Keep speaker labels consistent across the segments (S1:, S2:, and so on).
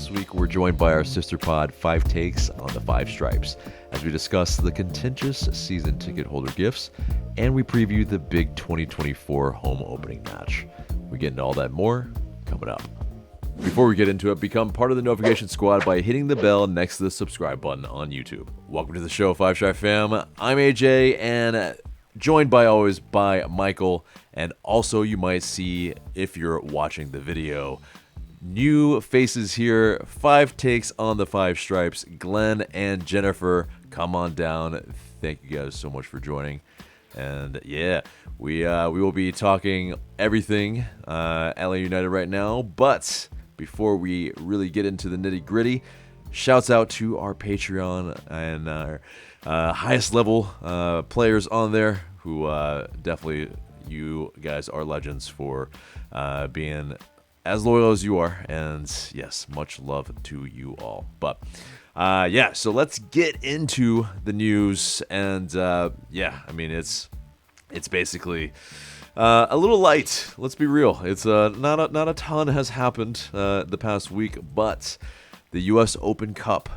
S1: This week, we're joined by our sister pod, 5 Takes on the 5 Stripes, as we discuss the contentious season ticket holder gifts, and we preview the big 2024 home opening match. We get into all that more coming up. Before we get into it, become part of the notification squad by hitting the bell next to the subscribe button on YouTube. Welcome to the show, 5 Stripe fam. I'm AJ, and joined by always by Michael, and also you might see, if you're watching the video, new faces here. 5 Takes on the 5 Stripes. Glenn and Jennifer, come on down. Thank you guys so much for joining. And yeah, we will be talking everything LA United right now. But before we really get into the nitty gritty, shouts out to our Patreon and our highest level players on there who definitely, you guys are legends for being as loyal as you are, and yes, much love to you all. But yeah, so let's get into the news, and yeah, I mean it's basically a little light. Let's be real. It's not a ton has happened the past week, but the U.S. Open Cup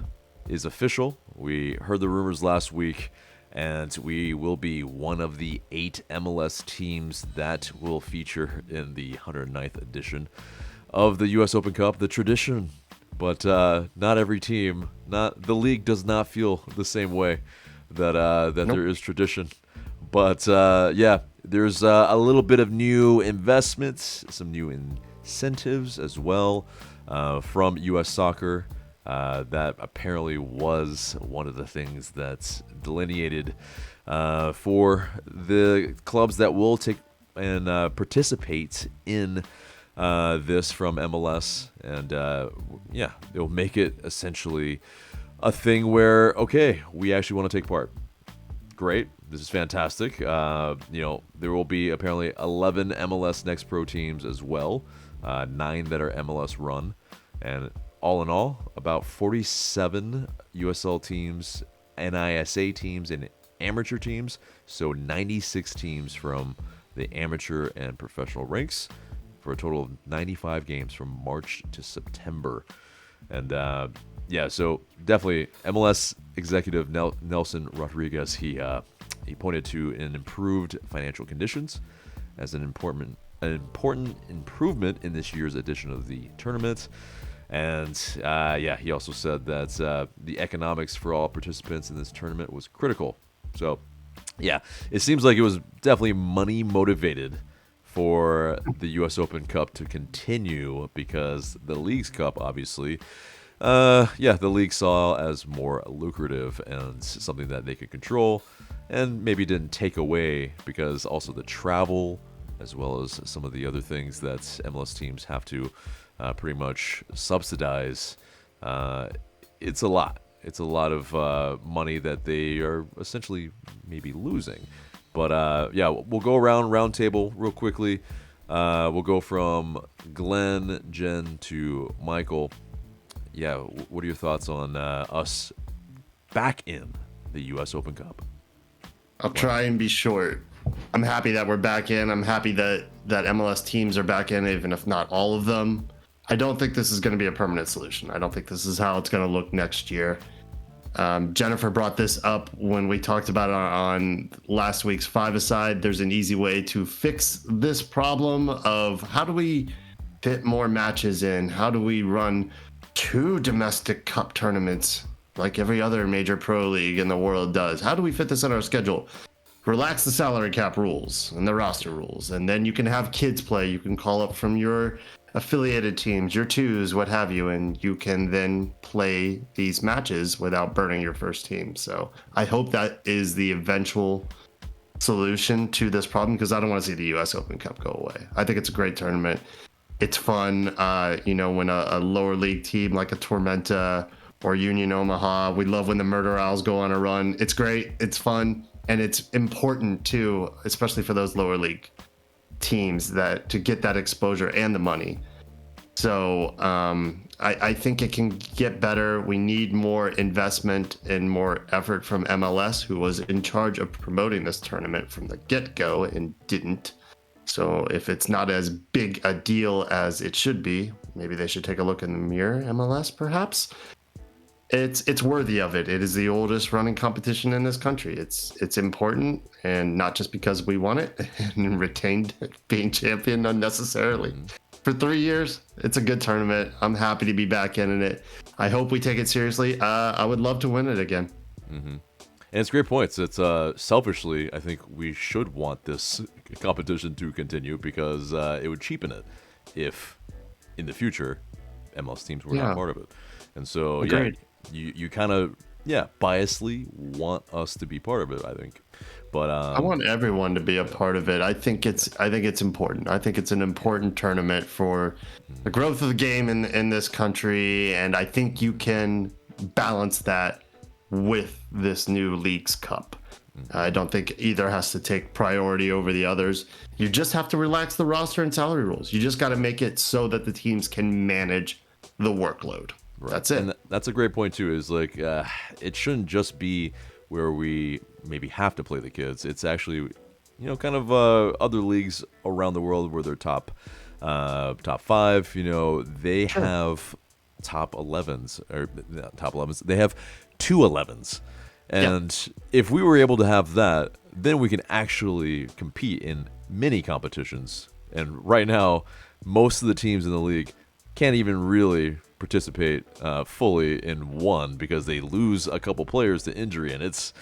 S1: is official. We heard the rumors last week, and we will be one of the 8 MLS teams that will feature in the 109th edition of the U.S. Open Cup, the tradition. But not every team, the league does not feel the same way that nope. There is tradition. But yeah, there's a little bit of new investments, some new incentives as well from U.S. Soccer. That apparently was one of the things that's delineated for the clubs that will take and participate in this from MLS. And yeah, it'll make it essentially a thing where, okay, we actually want to take part. Great. This is fantastic. You know, there will be apparently 11 MLS Next Pro teams as well, 9 that are MLS run, and all in all, about 47 USL teams, NISA teams, and amateur teams. So 96 teams from the amateur and professional ranks for a total of 95 games from March to September. And yeah, so definitely MLS executive Nelson Rodriguez, he pointed to an improved financial conditions as an important improvement in this year's edition of the tournament. And yeah, he also said that the economics for all participants in this tournament was critical. So yeah, it seems like it was definitely money motivated for the U.S. Open Cup to continue, because the Leagues Cup, obviously, yeah, the league saw as more lucrative and something that they could control, and maybe didn't take away, because also the travel, as well as some of the other things that MLS teams have to pretty much subsidize. It's a lot. It's a lot of money that they are essentially maybe losing. But yeah, we'll go around round table real quickly. We'll go from Glenn, Jen to Michael. Yeah, what are your thoughts on us back in the U.S. Open Cup?
S2: I'll try and be short. I'm happy that we're back in. I'm happy that MLS teams are back in, even if not all of them. I don't think this is going to be a permanent solution. I don't think this is how it's going to look next year. Jennifer brought this up when we talked about it on last week's 5-a-side. There's an easy way to fix this problem of how do we fit more matches in? How do we run 2 domestic cup tournaments like every other major pro league in the world does? How do we fit this in our schedule? Relax the salary cap rules and the roster rules, and then you can have kids play. You can call up from your affiliated teams, your twos, what have you, and you can then play these matches without burning your first team. So I hope that is the eventual solution to this problem, because I don't want to see the U.S. Open Cup go away. I think it's a great tournament. It's fun. You know, when a lower league team like a Tormenta or Union Omaha, we love when the Murder Owls go on a run. It's great. It's fun. And it's important too, especially for those lower league teams, that to get that exposure and the money. So I think it can get better. We need more investment and more effort from MLS, who was in charge of promoting this tournament from the get-go and didn't. So if it's not as big a deal as it should be, maybe they should take a look in the mirror, MLS perhaps. It's worthy of it. It is the oldest running competition in this country. It's important, and not just because we won it and retained being champion unnecessarily. For 3 years, it's a good tournament. I'm happy to be back in it. I hope we take it seriously. I would love to win it again.
S1: And it's great points. It's selfishly, I think we should want this competition to continue because it would cheapen it if, in the future, MLS teams were not part of it. And so,
S2: Agreed.
S1: you kind of, biasly want us to be part of it, I think. But
S2: I want everyone to be a part of it. I think it's important. I think it's an important tournament for the growth of the game in this country, and I think you can balance that with this new Leagues Cup. I don't think either has to take priority over the others. You just have to relax the roster and salary rules. You just got to make it so that the teams can manage the workload. Right. That's it.
S1: And that's a great point too, is like it shouldn't just be where we maybe have to play the kids. It's actually, kind of other leagues around the world where they're top 5, they have top 11s, or not top 11s. They have 2 11s. And if we were able to have that, then we can actually compete in mini competitions. And right now, most of the teams in the league can't even really participate fully in one because they lose a couple players to injury, and it's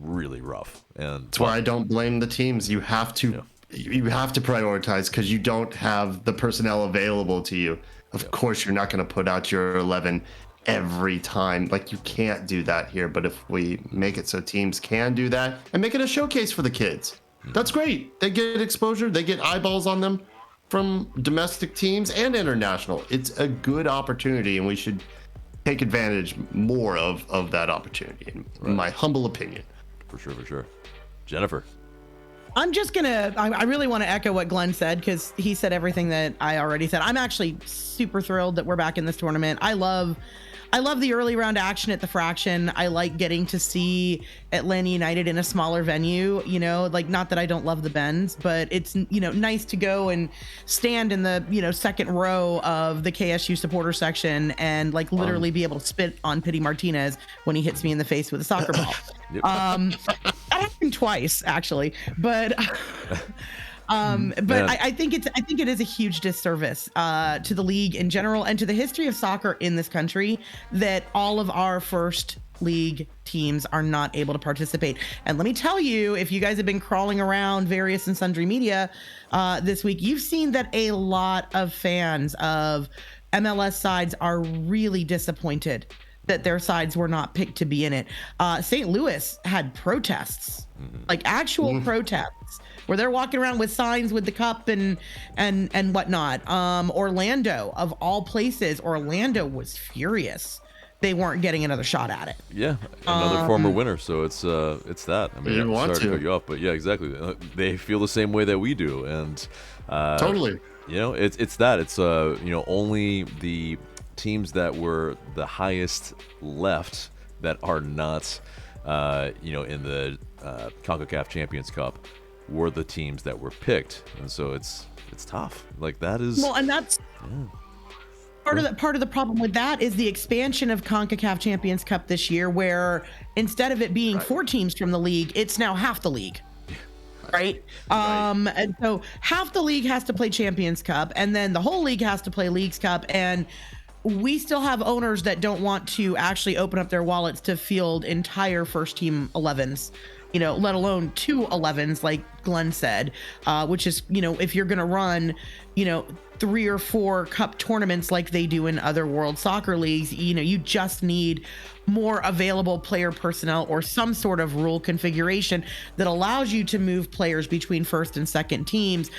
S1: really rough. And
S2: that's why I don't blame the teams. You have to prioritize because you don't have the personnel available to you. Of course, you're not going to put out your 11 every time. Like, you can't do that here. But if we make it so teams can do that and make it a showcase for the kids, that's great. They get exposure. They get eyeballs on them from domestic teams and international. It's a good opportunity, and we should take advantage more of that opportunity, in my humble opinion.
S1: For sure. Jennifer.
S3: I'm just I really want to echo what Glenn said, because he said everything that I already said. I'm actually super thrilled that we're back in this tournament. I love the early round action at the Fraction. I like getting to see Atlanta United in a smaller venue, like, not that I don't love the Bends, but it's, nice to go and stand in the, second row of the KSU supporter section and like literally be able to spit on Pity Martinez when he hits me in the face with a soccer ball. That happened twice, actually, but I think it is a huge disservice to the league in general and to the history of soccer in this country that all of our first league teams are not able to participate. And let me tell you, if you guys have been crawling around various and sundry media this week, you've seen that a lot of fans of MLS sides are really disappointed that their sides were not picked to be in it. St. Louis had protests, like actual protests, where they're walking around with signs with the cup and whatnot. Orlando, of all places, Orlando was furious they weren't getting another shot at it.
S1: Yeah, another former winner. So it's that. I mean,
S2: I'm sorry
S1: to cut you off, but yeah, exactly. They feel the same way that we do, and
S2: totally.
S1: It's that. It's only the teams that were the highest left that are not in the CONCACAF Champions Cup were the teams that were picked, and so it's tough. Like, that is
S3: and that's part of the problem with that is the expansion of CONCACAF Champions Cup this year, where instead of it being 4 teams from the league, it's now half the league. Right. And so half the league has to play Champions Cup, and then the whole league has to play Leagues Cup, and we still have owners that don't want to actually open up their wallets to field entire first team 11s, let alone 2 11s, like Glenn said, which is, if you're going to run, 3 or 4 cup tournaments like they do in other world soccer leagues, you just need more available player personnel or some sort of rule configuration that allows you to move players between first and second teams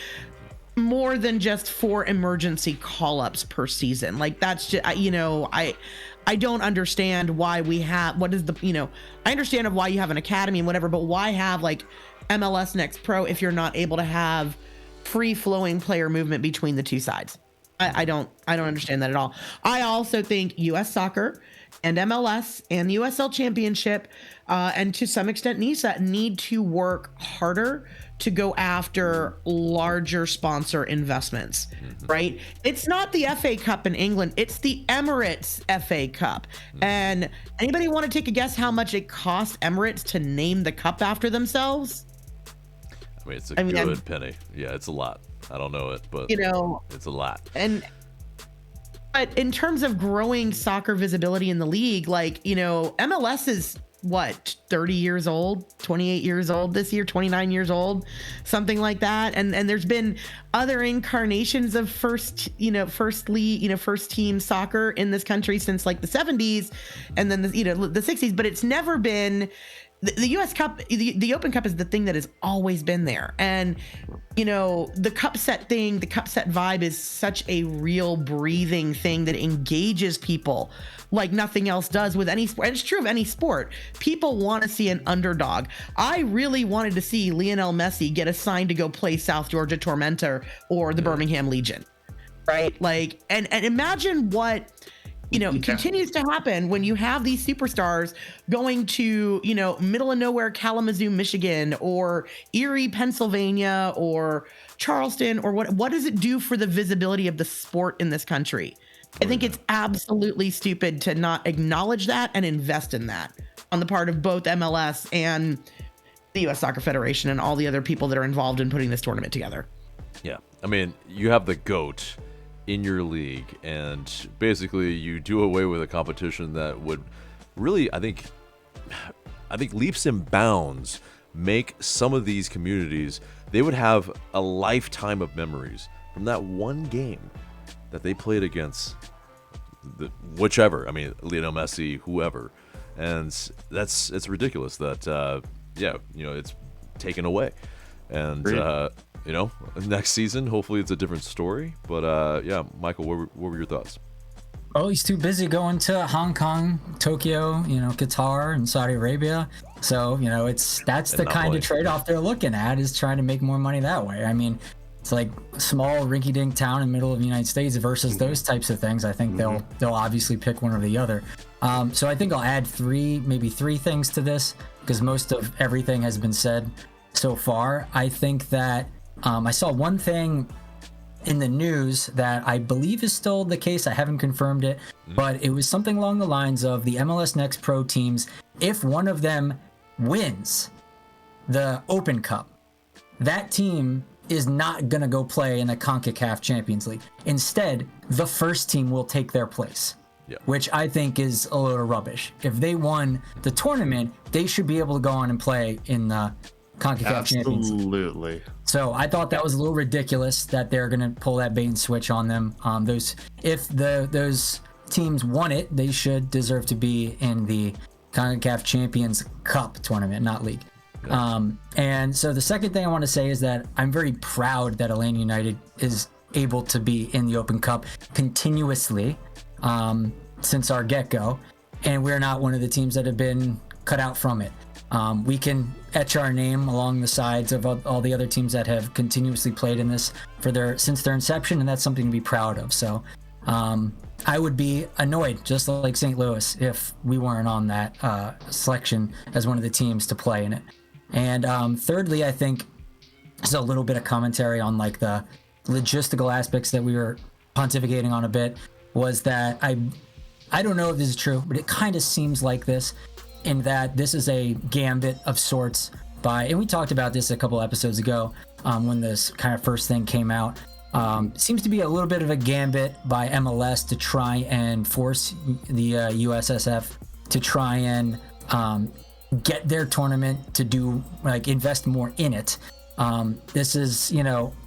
S3: more than just 4 emergency call-ups per season. Like, that's just, I don't understand why we have, I understand of why you have an academy and whatever, but why have like MLS Next Pro if you're not able to have free-flowing player movement between the two sides? I don't understand that at all. I also think U.S. soccer and MLS and the USL Championship, and to some extent NISA, need to work harder to go after larger sponsor investments, right? It's not the FA Cup in England, it's the Emirates FA Cup. And anybody want to take a guess how much it costs Emirates to name the cup after themselves?
S1: I mean, it's a good penny. Yeah, it's a lot. I don't know it, but it's a lot.
S3: But in terms of growing soccer visibility in the league, like, MLS is what, 30 years old, 28 years old this year, 29 years old, something like that. And there's been other incarnations of first team soccer in this country since like the 70s and then the 60s, but it's never been the US Cup. The Open Cup is the thing that has always been there. And the cup set thing, the cup set vibe is such a real breathing thing that engages people like nothing else does with any sport. And it's true of any sport. People want to see an underdog. I really wanted to see Lionel Messi get assigned to go play South Georgia Tormentor or the Birmingham Legion, right? Like, and imagine what continues to happen when you have these superstars going to, middle of nowhere Kalamazoo, Michigan, or Erie, Pennsylvania, or Charleston, or what does it do for the visibility of the sport in this country? I think it's absolutely stupid to not acknowledge that and invest in that on the part of both MLS and the U.S. Soccer Federation and all the other people that are involved in putting this tournament together.
S1: Yeah. I mean, you have the GOAT in your league, and basically you do away with a competition that would really, I think leaps and bounds make some of these communities, they would have a lifetime of memories from that one game that they played against whichever, Lionel Messi, whoever. And it's ridiculous that it's taken away. And next season hopefully it's a different story. But Michael, what were your thoughts?
S4: Oh, he's too busy going to Hong Kong, Tokyo, Qatar and Saudi Arabia. So, that's the kind of trade-off they're looking at, is trying to make more money that way. I mean, it's like a small rinky-dink town in the middle of the United States versus those types of things. I think they'll obviously pick one or the other. So I think I'll add maybe three things to this, because most of everything has been said so far. I think that I saw one thing in the news that I believe is still the case. I haven't confirmed it, but it was something along the lines of the MLS Next Pro teams, if one of them wins the Open Cup, that team is not going to go play in the CONCACAF Champions League. Instead, the first team will take their place, which I think is a load of rubbish. If they won the tournament, they should be able to go on and play in the CONCACAF Champions League.
S2: Absolutely.
S4: So I thought that was a little ridiculous that they're going to pull that bait and switch on them. If those teams won it, they should deserve to be in the CONCACAF Champions Cup tournament, not league. And so the second thing I want to say is that I'm very proud that Atlanta United is able to be in the Open Cup continuously since our get-go, and we're not one of the teams that have been cut out from it. We can etch our name along the sides of all the other teams that have continuously played in this since their inception, and that's something to be proud of. So I would be annoyed, just like St. Louis, if we weren't on that selection as one of the teams to play in it. And thirdly, I think just a little bit of commentary on like the logistical aspects that we were pontificating on a bit, was that I don't know if this is true, but it kind of seems like this, in that this is a gambit of sorts and we talked about this a couple episodes ago when this kind of first thing came out. Seems to be a little bit of a gambit by MLS to try and force the USSF to try and get their tournament to do, like, invest more in it. This is,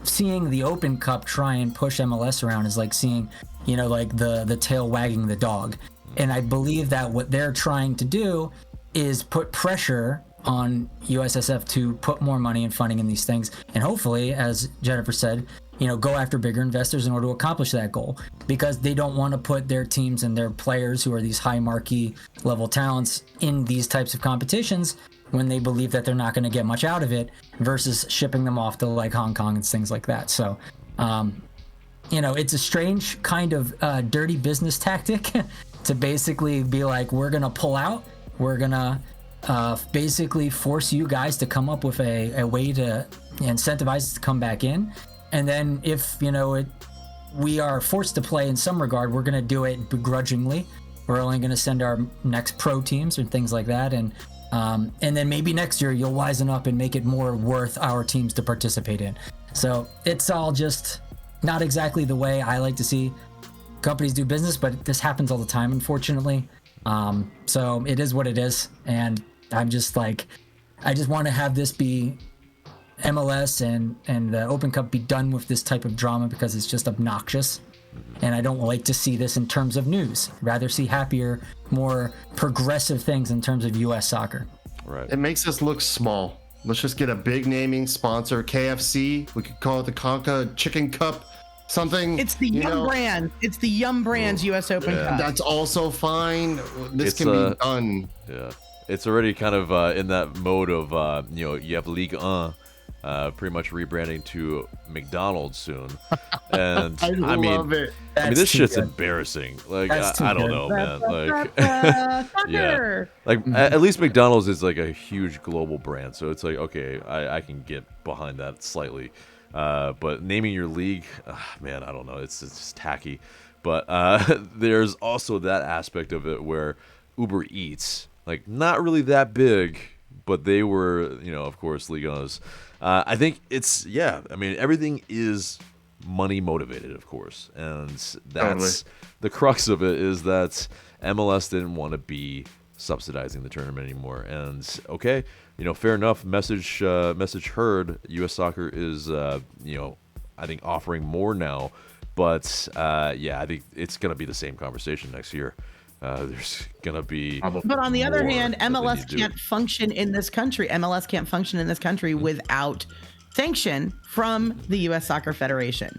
S4: seeing the Open Cup try and push MLS around is like seeing, like the tail wagging the dog. And I believe that what they're trying to do is put pressure on USSF to put more money and funding in these things. And hopefully, as Jennifer said, go after bigger investors in order to accomplish that goal, because they don't want to put their teams and their players, who are these high marquee level talents, in these types of competitions when they believe that they're not going to get much out of it, versus shipping them off to like Hong Kong and things like that. So, it's a strange kind of dirty business tactic to basically be like, we're gonna pull out. We're gonna basically force you guys to come up with a way to incentivize us to come back in. And then if, we are forced to play in some regard, we're going to do it begrudgingly. We're only going to send our next pro teams and things like that. And then maybe next year you'll wisen up and make it more worth our teams to participate in. So it's all just not exactly the way I like to see companies do business, but this happens all the time, unfortunately. So it is what it is. And I'm just like, I just want to have this be MLS and the Open Cup be done with this type of drama because it's just obnoxious. And I don't like to see this in terms of news. I'd rather see happier, more progressive things in terms of U.S. soccer.
S1: Right.
S2: It makes us look small. Let's just get a big naming sponsor, KFC. We could call it the Conca Chicken Cup, something.
S3: It's the Yum Brand. It's the Yum Brands U.S. Open Cup.
S2: That's also fine. This can be done.
S1: Yeah. It's already kind of in that mode of, you have Ligue 1 pretty much rebranding to McDonald's soon. And
S2: I love it.
S1: This shit's embarrassing. Like, I don't know, man. Like, yeah. Like, at least McDonald's is like a huge global brand. So it's like, okay, I can get behind that slightly. But naming your league, man, I don't know. It's just tacky. But there's also that aspect of it where Uber Eats, like, not really that big, but they were, of course, Ligue 1's. I think it's, everything is money motivated, of course. And that's the crux of it, is that MLS didn't want to be subsidizing the tournament anymore. And, okay, fair enough. Message heard. U.S. Soccer is, I think offering more now. But, I think it's going to be the same conversation next year. There's going to be.
S3: But on the other hand, MLS can't function in this country. MLS can't function in this country without sanction from the U.S. Soccer Federation.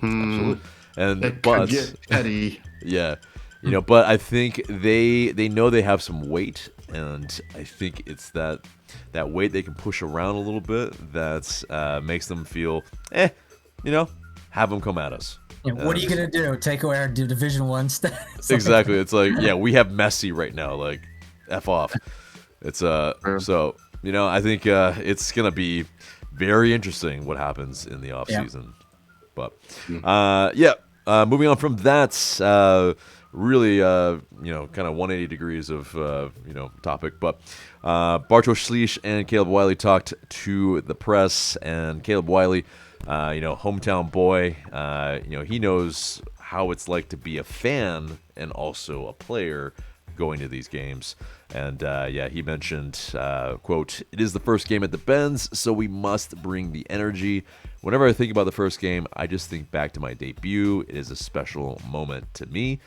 S1: Absolutely. And
S2: It
S1: but
S2: could get petty.
S1: yeah, but I think they know they have some weight, and I think it's that weight they can push around a little bit that makes them feel, have them come at us.
S4: What are you gonna do? Take away our Division 1 status?
S1: Exactly. It's like, we have Messi right now. Like, F off. It's so I think it's gonna be very interesting what happens in the off season. But moving on from that, really kind of 180 degrees of topic. But Bartosz Ślisz and Caleb Wiley talked to the press, and Caleb Wiley, hometown boy, he knows how it's like to be a fan and also a player going to these games. And he mentioned, quote, "It is the first game at the Benz, so we must bring the energy. Whenever I think about the first game, I just think back to my debut. It is a special moment to me."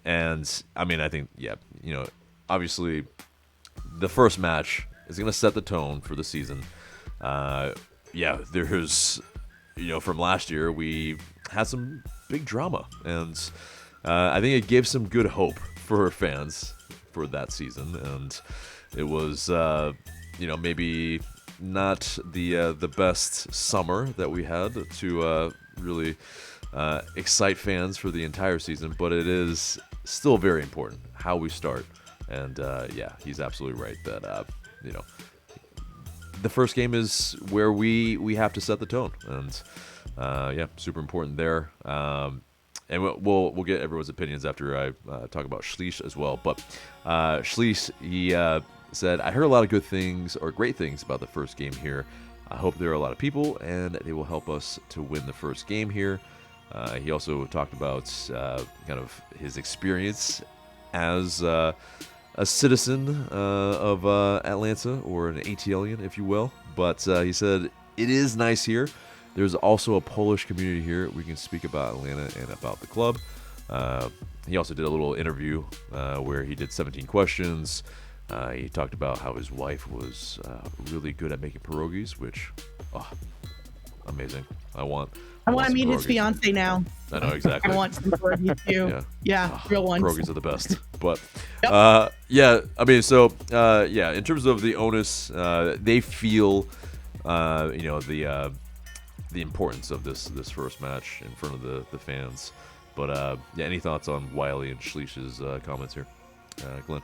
S1: And I mean, I think, obviously the first match is going to set the tone for the season. There's, from last year, we had some big drama, and I think it gave some good hope for fans for that season. And it was, maybe not the best summer that we had to really excite fans for the entire season, but it is still very important how we start. And he's absolutely right that the first game is where we have to set the tone, and super important there. And we'll get everyone's opinions after I talk about Ślisz as well. But Ślisz, he said, "I heard a lot of good things, or great things, about the first game here. I hope there are a lot of people, and they will help us to win the first game here." He also talked about kind of his experience as a citizen of Atlanta, or an ATLian, if you will. But he said, "It is nice here. There's also a Polish community here. We can speak about Atlanta and about the club." He also did a little interview where he did 17 questions. He talked about how his wife was really good at making pierogies, which, amazing. I want
S3: to meet his fiance now.
S1: I know, exactly.
S3: I want some pierogies too. Yeah, real ones.
S1: Pierogies are the best. But I mean, so in terms of the onus, they feel the importance of this first match in front of the fans. But yeah, any thoughts on Wiley and Schleish's comments here, Glenn?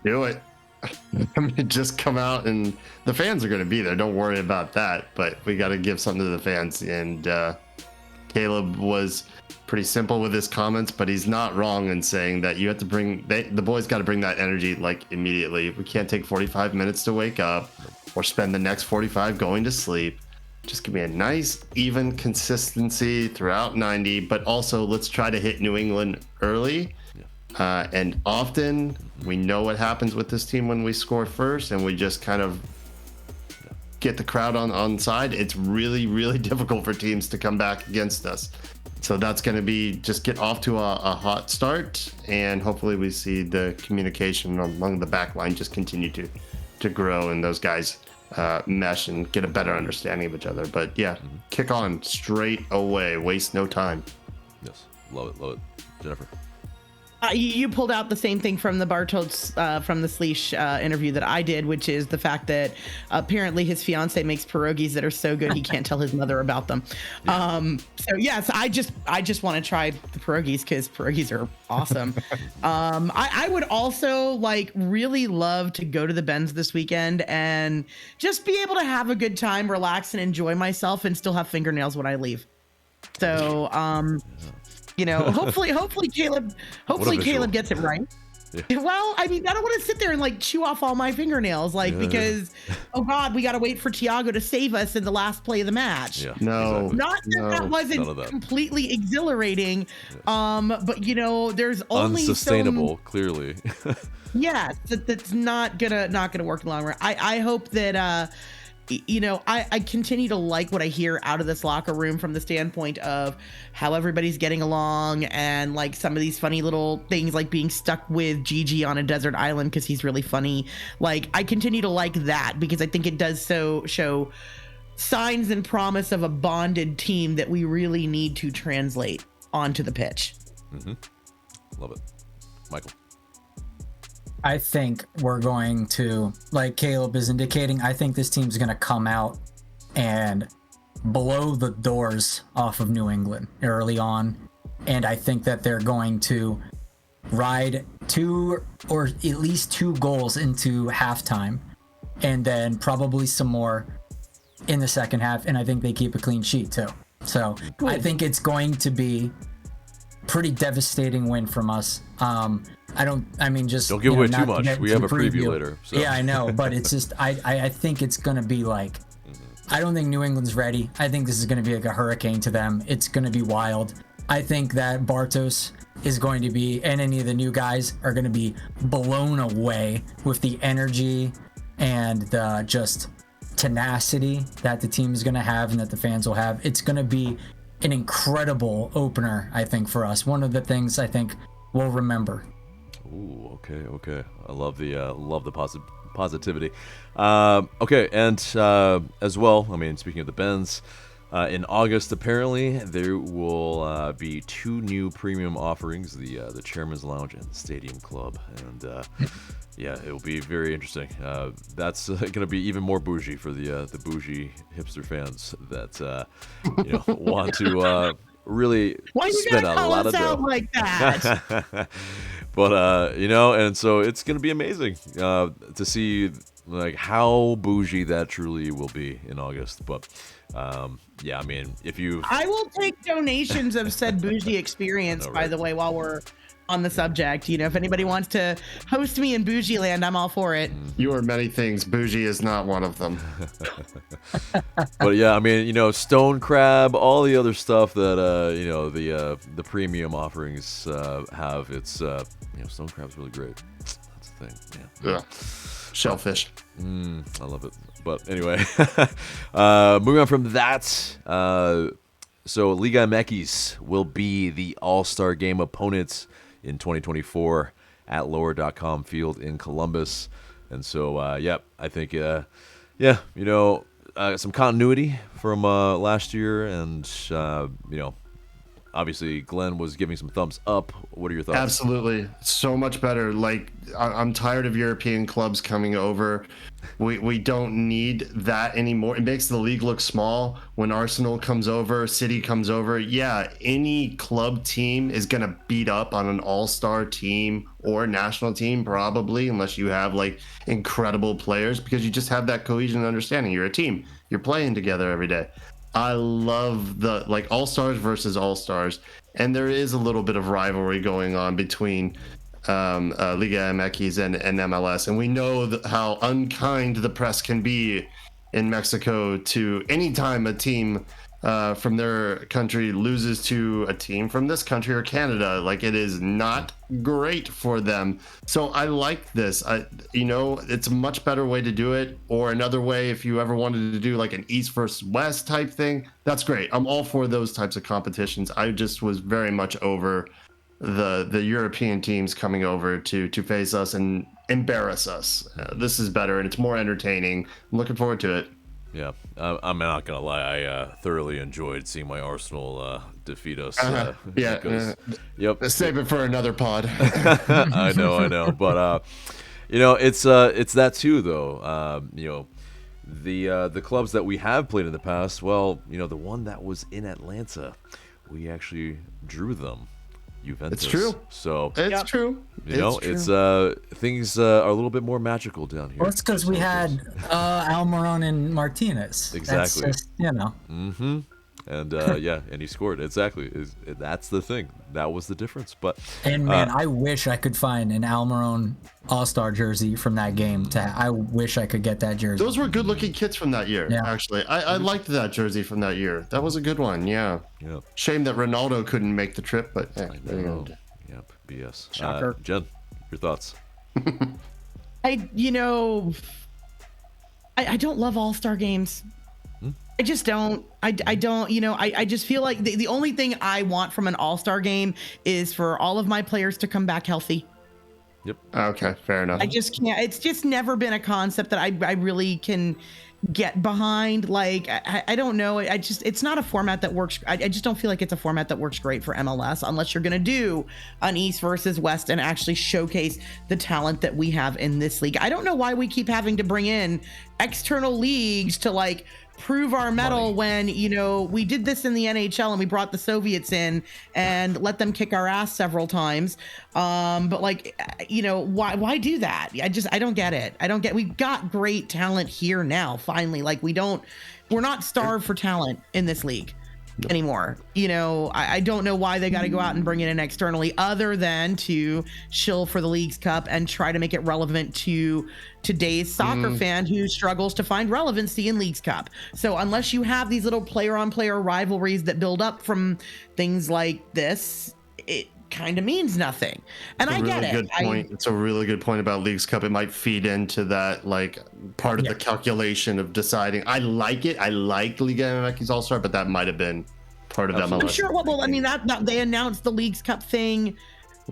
S2: Do it. I mean, just come out, and the fans are going to be there. Don't worry about that. But we got to give something to the fans. And Caleb was pretty simple with his comments, but he's not wrong in saying that you have to bring the boys got to bring that energy like immediately. We can't take 45 minutes to wake up or spend the next 45 going to sleep. Just give me a nice, even consistency throughout 90, but also let's try to hit New England early. And often we know what happens with this team when we score first and we just kind of get the crowd on side. It's really, really difficult for teams to come back against us. So that's going to be just get off to a hot start, and hopefully we see the communication among the back line just continue to grow, and those guys mesh and get a better understanding of each other. But yeah, kick on straight away. Waste no time.
S1: Yes, love it, love it. Jennifer.
S3: You pulled out the same thing from the Bartos, from the Schleish interview that I did, which is the fact that apparently his fiance makes pierogies that are so good he can't tell his mother about them. So yes, I just want to try the pierogies because pierogies are awesome. I would also like really love to go to the Benz this weekend and just be able to have a good time, relax, and enjoy myself, and still have fingernails when I leave. So you know, hopefully Caleb gets it right. Yeah. Well, I mean, I don't want to sit there and like chew off all my fingernails, like, because, oh God, we got to wait for Thiago to save us in the last play of the match.
S1: Yeah,
S2: no,
S1: exactly.
S3: Not that that wasn't completely exhilarating, but you know, there's only
S1: unsustainable, clearly.
S3: Yeah, that's not gonna work in the long run. I hope that you know, I continue to like what I hear out of this locker room from the standpoint of how everybody's getting along, and like some of these funny little things like being stuck with Gigi on a desert island because he's really funny. Like, I continue to like that because I think it does show signs and promise of a bonded team that we really need to translate onto the pitch.
S1: Love it. Michael.
S4: I think we're going to, like Caleb is indicating, I think this team's going to come out and blow the doors off of New England early on. And I think that they're going to ride 2 or at least 2 goals into halftime, and then probably some more in the second half. And I think they keep a clean sheet too. So cool. I think it's going to be pretty devastating win from us. Just
S1: don't give away too much. We have a preview later. So.
S4: Yeah, I know, but it's just I think it's gonna be like, I don't think New England's ready. I think this is gonna be like a hurricane to them. It's gonna be wild. I think that Bartos is going to be, and any of the new guys are gonna be blown away with the energy and the just tenacity that the team is gonna have and that the fans will have. It's gonna be an incredible opener, I think, for us. One of the things I think we'll remember.
S1: Ooh, okay. I love the positivity. Okay, and as well, I mean, speaking of the Benz, in August apparently there will be 2 new premium offerings: the Chairman's Lounge and the Stadium Club, and yeah, it will be very interesting. That's going to be even more bougie for the bougie hipster fans that want to really spend a lot of dough
S3: like that.
S1: But and so it's going to be amazing to see like how bougie that truly will be in August. But yeah, I mean, I
S3: will take donations of said bougie experience, by the way, while we're on the subject. You know, if anybody wants to host me in bougie land, I'm all for it.
S2: You are many things. Bougie is not one of them.
S1: But yeah, I mean, stone crab, all the other stuff that the premium offerings have. It's stone crab's really great. That's the thing.
S2: Yeah. Shellfish.
S1: I love it. But anyway, moving on from that. So Liga MX will be the All-Star Game opponents in 2024 at lower.com field in Columbus. And so, I think, some continuity from last year, and, obviously Glenn was giving some thumbs up. What are your thoughts?
S2: Absolutely. So much better. Like, I'm tired of European clubs coming over. We don't need that anymore. It makes the league look small. When Arsenal comes over, City comes over, yeah, any club team is going to beat up on an all-star team or national team, probably, unless you have like incredible players, because you just have that cohesion and understanding. You're a team. You're playing together every day. I love the like all-stars versus all-stars, and there is a little bit of rivalry going on between Liga MX and MLS, and we know how unkind the press can be in Mexico to anytime a team from their country loses to a team from this country or Canada. Like, it is not great for them. So I like this. It's a much better way to do it. Or another way, if you ever wanted to do like an East versus West type thing, that's great. I'm all for those types of competitions. I just was very much over the European teams coming over to face us and embarrass us. This is better, and it's more entertaining. I'm looking forward to it.
S1: Yeah, I'm not gonna lie. I thoroughly enjoyed seeing my Arsenal defeat us.
S2: Yep. Save it for another pod.
S1: I know, but it's that too, though. The clubs that we have played in the past. Well, the one that was in Atlanta, we actually drew them. Juventus.
S2: It's true.
S1: So
S2: it's true.
S1: It's things are a little bit more magical down here.
S4: Well, it's because we had Almiron and Martinez.
S1: Exactly.
S4: That's just,
S1: Mm-hmm. And and he scored. Exactly. That's the thing. That was the difference. But
S4: man, I wish I could find an Almiron All-Star jersey from that game. I wish I could get that jersey.
S2: Those were good-looking kits from that year. Yeah. Actually, I liked that jersey from that year. That was a good one. Yeah. Shame that Ronaldo couldn't make the trip, but there you go.
S1: Yep. BS.
S3: Shocker.
S1: Jen, your thoughts?
S3: I don't love All-Star games. I just don't. I don't. I just feel like the only thing I want from an All-Star game is for all of my players to come back healthy.
S1: Yep.
S2: Okay, fair enough.
S3: I just can't. It's just never been a concept that I really can get behind. Like, I don't know. It's not a format that works. I just don't feel like it's a format that works great for MLS unless you're going to do an East versus West and actually showcase the talent that we have in this league. I don't know why we keep having to bring in external leagues to like prove our mettle when we did this in the NHL and we brought the Soviets in and let them kick our ass several times, but like why do that? I don't get it. We've got great talent here now finally. Like, we're not starved for talent in this league anymore. I don't know why they got to go out and bring it in externally other than to shill for the Leagues Cup and try to make it relevant to today's soccer fan who struggles to find relevancy in Leagues Cup. So unless you have these little player on player rivalries that build up from things like this, it kind of means nothing. And I get it.
S2: Good point. It's a really good point about Leagues Cup. It might feed into that, like, part of the calculation of deciding. I like it. I like Liga MX All-Star, but that might have been part of MLS.
S3: I'm sure. Well, I mean, that they announced the Leagues Cup thing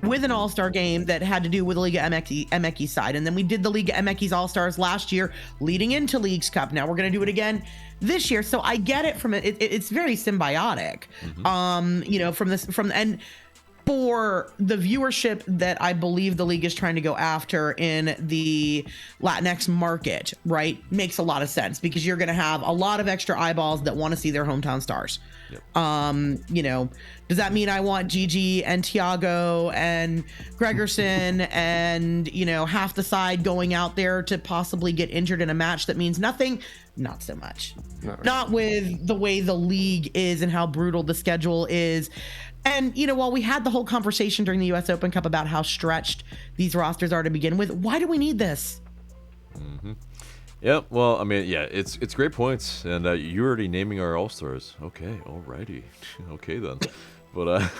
S3: with an All-Star game that had to do with the Liga MX side, and then we did the Liga MX All-Stars last year leading into Leagues Cup. Now we're going to do it again this year. So I get it from it. It's very symbiotic. And for the viewership that I believe the league is trying to go after in the Latinx market, right, makes a lot of sense because you're going to have a lot of extra eyeballs that want to see their hometown stars. Yep. Does that mean I want Gigi and Thiago and Gregerson and, half the side going out there to possibly get injured in a match that means nothing? Not so much. Not with the way the league is and how brutal the schedule is. And, while we had the whole conversation during the U.S. Open Cup about how stretched these rosters are to begin with, why do we need this?
S1: Mm-hmm. Yeah, well, I mean, yeah, it's great points, and you're already naming our all-stars. Okay, alrighty, okay then. But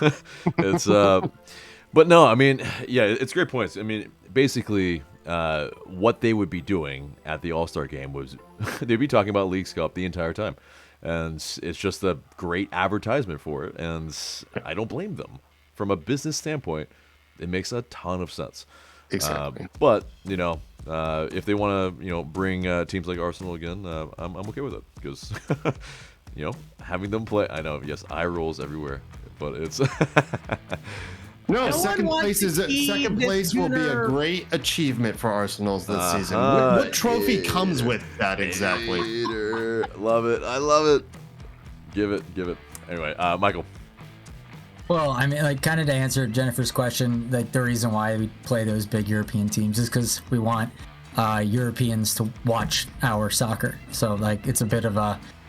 S1: it's but no, I mean, yeah, it's great points. I mean, basically, what they would be doing at the All-Star game was they'd be talking about Leagues Cup the entire time. And it's just a great advertisement for it, and I don't blame them. From a business standpoint, it makes a ton of sense.
S2: Exactly.
S1: But, If they want to, bring teams like Arsenal again, I'm okay with it because, having them play. I know, yes, eye rolls everywhere, but it's.
S2: No,
S3: No
S2: second
S3: one
S2: place
S3: wants to see
S2: second
S3: this
S2: place will be a
S3: Gooner.
S2: great achievement for Arsenal's this season.
S1: Uh-huh.
S2: What trophy comes with that exactly?
S1: Hater. Love it. I love it. Give it. Anyway, Michael.
S4: Well, I mean, like, kind of to answer Jennifer's question, like, the reason why we play those big European teams is because we want Europeans to watch our soccer. So, like, it's a bit of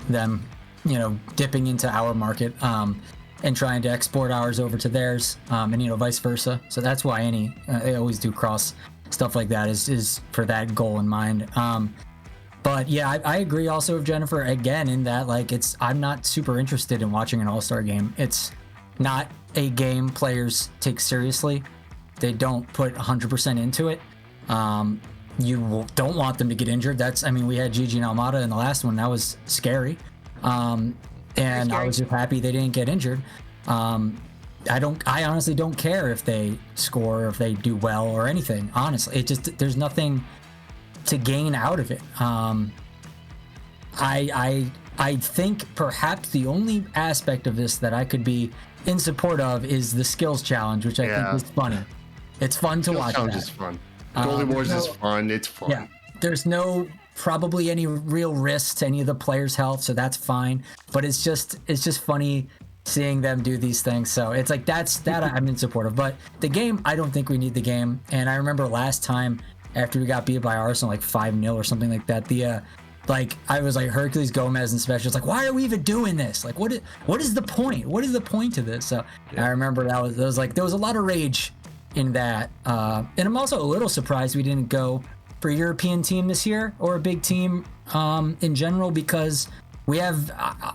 S4: them, dipping into our market and trying to export ours over to theirs, and, vice versa. So that's why they always do cross stuff like that is for that goal in mind. But yeah, I agree also with Jennifer again in that, like, I'm not super interested in watching an all-star game. It's not a game players take seriously. They don't put 100% into it. You don't want them to get injured. We had Gigi and Almada in the last one. That was scary. And I was just happy they didn't get injured. I honestly don't care if they score or if they do well or anything. Honestly, there's nothing to gain out of it. I think perhaps the only aspect of this that I could be in support of is the skills challenge, which I think is funny. It's fun to watch.
S2: Challenge is fun. Goalie Wars is fun. It's fun.
S4: Yeah, there's no probably any real risk to any of the players' health, so that's fine. But it's just funny seeing them do these things. So it's like that I'm in support of. But the game, I don't think we need the game. And I remember last time after we got beat by Arsenal like 5-0 or something like that, I was like Hercules Gomez and specials, like, why are we even doing this? Like, what is the point? What is the point to this? So I remember there was a lot of rage in that. And I'm also a little surprised we didn't go for a European team this year or a big team in general, because we have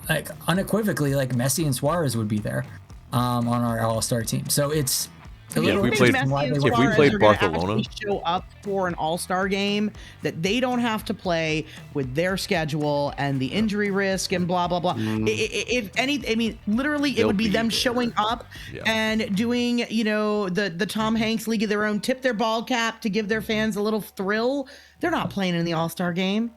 S4: like unequivocally, like, Messi and Suarez would be there on our all-star team. So it's a little
S1: we played- if we played Barcelona,
S3: show up for an all-star game, that they don't have to play with their schedule and the injury risk and blah blah blah. If any, literally, it
S1: They'll
S3: would be
S1: be
S3: them
S1: there.
S3: showing up and doing, the Tom Hanks League of Their Own, tip their ball cap to give their fans a little thrill. They're not playing in the all-star game.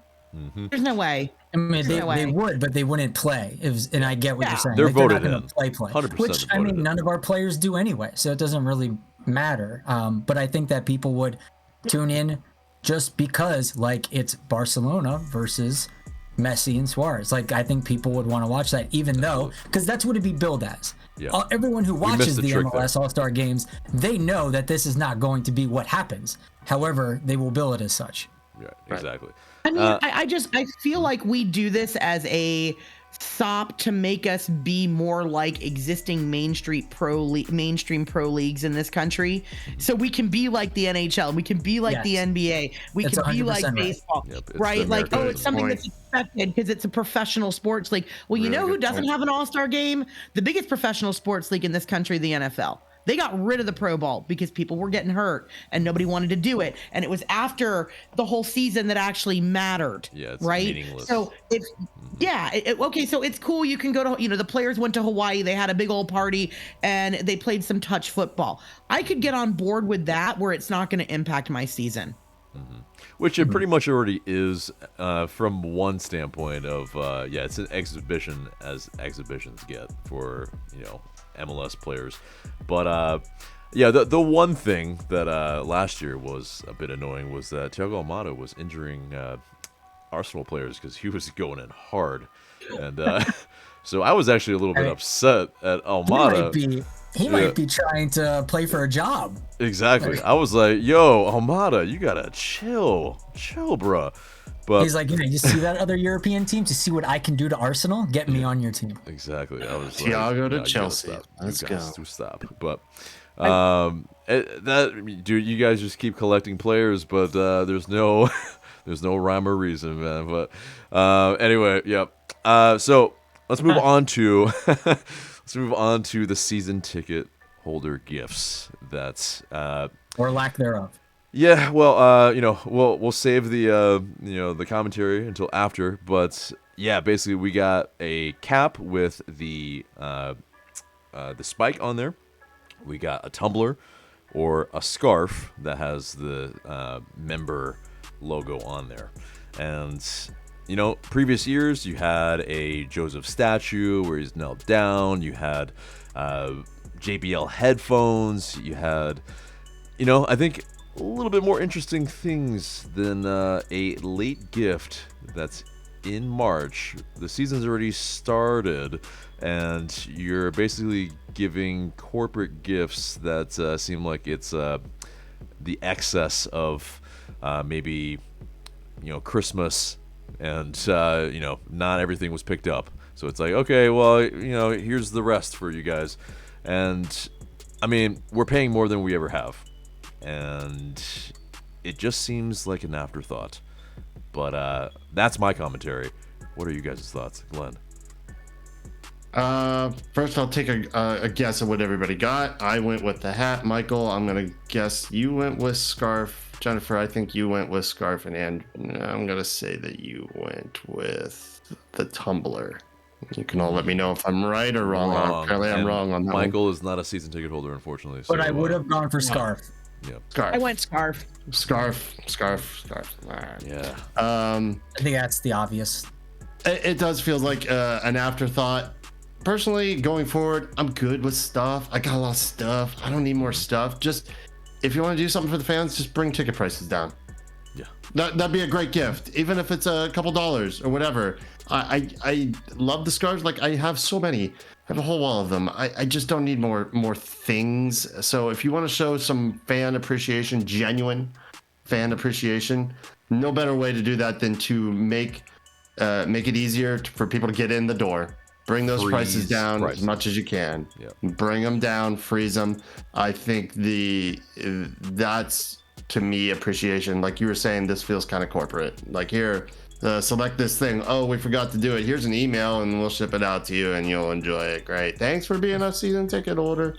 S3: There's no way.
S4: I mean,
S3: There's no way.
S4: they would, but they wouldn't play. And I get what you're saying.
S1: They're
S4: Like,
S1: voted
S4: not
S1: in.
S4: gonna play.
S1: 100%
S4: Which, I
S1: voted
S4: mean,
S1: in.
S4: none of our players do anyway, so it doesn't really matter. But I think that people would tune in just because, like, it's Barcelona versus Messi and Suarez. Like, I think people would want to watch that, even though, because that's what it'd be billed as.
S1: Yeah.
S4: Everyone who
S1: missed
S4: watches
S1: the
S4: the
S1: trick
S4: MLS All-Star games, they know that this is not going to be what happens. However, they will bill it as such.
S1: Yeah, exactly.
S3: I mean, I feel like we do this as a sop to make us be more like existing mainstream pro leagues in this country, so we can be like the NHL, we can be like the NBA, we
S4: That's
S3: can be
S4: 100%
S3: like
S4: right.
S3: baseball,
S1: Yep, it's
S3: right?
S1: the
S3: Like, oh,
S1: American
S3: it's something
S2: point.
S3: that's expected because it's a professional sports league. Well, you
S2: Really
S3: know who
S2: good
S3: doesn't
S2: point.
S3: have an all-star game? The biggest professional sports league in this country, the NFL. They got rid of the Pro Bowl because people were getting hurt and nobody wanted to do it. And it was after the whole season that actually mattered.
S1: Yeah, it's
S3: right.
S1: meaningless.
S3: So if okay, so it's cool. You can go to, the players went to Hawaii. They had a big old party and they played some touch football. I could get on board with that where it's not going to impact my season.
S1: Which it pretty much already is, from one standpoint of, it's an exhibition as exhibitions get for, MLS players. But, the one thing that last year was a bit annoying was that Thiago Almada was injuring Arsenal players because he was going in hard. And so I was actually a little bit upset at Almada.
S4: He might be trying to play for a job.
S1: Exactly. I was like, yo, Almada, you gotta chill, bruh. But
S4: He's like, you see that other European team? To see what I can do to Arsenal? Get me on your team.
S1: exactly. I was
S2: Thiago
S1: like,
S2: to
S1: you gotta
S2: Chelsea.
S1: stop.
S2: Let's
S1: you guys
S2: go.
S1: to stop. But dude, you guys just keep collecting players, but there's no there's no rhyme or reason, man. But anyway, yep. So let's move on to the season ticket holder gifts. That's
S4: Or lack thereof.
S1: yeah, well, we'll save the commentary until after, but yeah, basically we got a cap with the spike on there. We got a tumbler or a scarf that has the member logo on there. And, you know, previous years, you had a Joseph statue where he's knelt down. You had JBL headphones. You had, you know, I think a little bit more interesting things than a late gift that's in March. The season's already started, and you're basically giving corporate gifts that seem like it's the excess of maybe, you know, Christmas, and you know, not everything was picked up. So it's like, okay, well, you know, here's the rest for you guys. And I mean, we're paying more than we ever have, and it just seems like an afterthought. But that's my commentary. What are you guys' thoughts, Glenn?
S2: First I'll take a guess at what everybody got. I went with the hat. Michael, I'm gonna guess you went with scarf. Jennifer, I think you went with scarf, and I'm gonna say that you went with the tumbler. You can all let me know if I'm right or wrong. Apparently I'm wrong on that.
S1: Michael is not a season ticket holder, unfortunately.
S4: But I would have gone for scarf.
S1: Yeah.
S2: Scarf.
S3: I went scarf.
S2: Scarf. All right.
S1: Yeah.
S4: I think that's the obvious.
S2: It does feel like an afterthought. Personally, going forward, I'm good with stuff. I got a lot of stuff. I don't need more stuff. Just if you want to do something for the fans, just bring ticket prices down.
S1: Yeah.
S2: That'd be a great gift, even if it's a couple dollars or whatever. I love the scarves. Like, I have so many. I have a whole wall of them. I just don't need more things. So if you want to show some fan appreciation, genuine fan appreciation, no better way to do that than to make it easier for people to get in the door. Bring those prices down as much as you can.
S1: Yep.
S2: Bring them down, freeze them. I think that's, to me, appreciation. Like you were saying, this feels kind of corporate. Like, here, select this thing. Oh, we forgot to do it. Here's an email, and we'll ship it out to you, and you'll enjoy it. Great. Thanks for being a season ticket holder.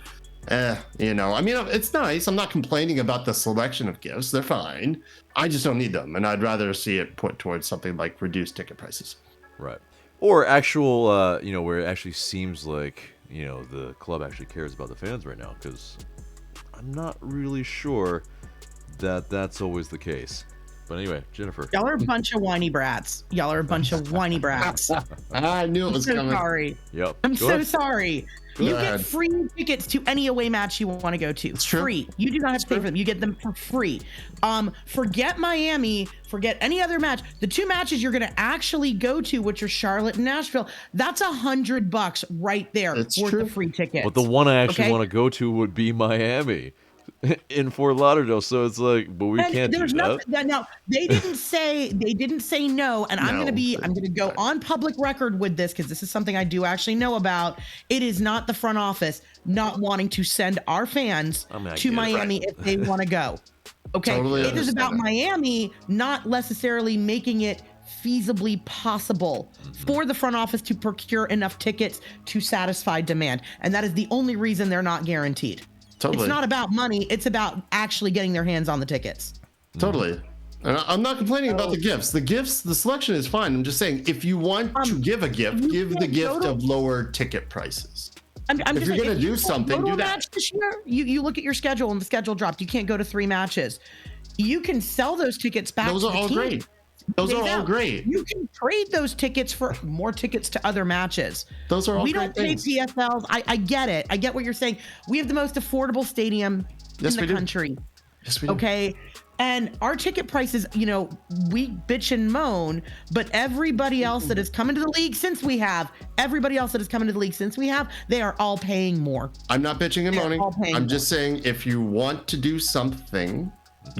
S2: You know, I mean, it's nice. I'm not complaining about the selection of gifts. They're fine. I just don't need them, and I'd rather see it put towards something like reduced ticket prices.
S1: Right. Or actual, you know, where it actually seems like, you know, the club actually cares about the fans right now, because I'm not really sure that that's always the case. But anyway, Jennifer.
S3: Y'all are a bunch of whiny brats. Y'all are a bunch of whiny brats.
S2: I knew it was
S3: I'm so
S2: coming.
S3: sorry.
S1: Yep.
S3: I'm
S1: Go
S3: so
S1: ahead.
S3: sorry.
S2: Go
S3: You
S2: ahead.
S3: get free tickets to any away match you want to go to.
S2: It's true.
S3: Free. You do not have to pay for them. You get them for free. Forget Miami. Forget any other match. The two matches you're going to actually go to, which are Charlotte and Nashville, that's $100 right there
S2: It's
S3: worth
S2: true.
S3: of free tickets.
S1: But the one I actually
S3: Okay?
S1: want to go to would be Miami in Fort Lauderdale. So it's like, but we
S3: And
S1: can't do
S3: there's
S1: that.
S3: nothing. Now they didn't say no, and I'm
S2: No.
S3: gonna go on public record with this because this is something I do actually know about. It is not the front office not wanting to send our fans
S1: I mean, I
S3: to
S1: get it.
S3: Miami if they want to go. Okay,
S2: Totally
S3: it is about
S2: understand that.
S3: Miami not necessarily making it feasibly possible for the front office to procure enough tickets to satisfy demand, and that is the only reason they're not guaranteed.
S2: Totally.
S3: It's not about money. It's about actually getting their hands on the tickets.
S2: Totally. And I'm not complaining about the gifts. The selection is fine. I'm just saying, if you want to give a gift, give the
S3: can't
S2: gift
S3: go to-
S2: of lower ticket prices.
S3: I'm
S2: If
S3: just
S2: you're
S3: saying,
S2: gonna do
S3: you
S2: something,
S3: go to
S2: do
S3: a
S2: that.
S3: match this year, you look at your schedule and the schedule dropped. You can't go to 3 matches. You can sell those tickets back.
S2: Those
S3: to
S2: are
S3: the
S2: all
S3: team.
S2: great. Those are all great.
S3: You can trade those tickets for more tickets to other matches.
S2: Those are all
S3: We
S2: great
S3: don't pay
S2: things.
S3: PSLs. I get it. I get what you're saying. We have the most affordable stadium
S2: Yes,
S3: in
S2: we
S3: the
S2: do.
S3: country.
S2: Yes, we do.
S3: Okay. And our ticket prices, you know, we bitch and moan, but everybody else that has come into the league since we have, they are all paying more.
S2: I'm not bitching and
S3: They're
S2: moaning.
S3: all paying
S2: I'm
S3: more.
S2: just saying, if you want to do something,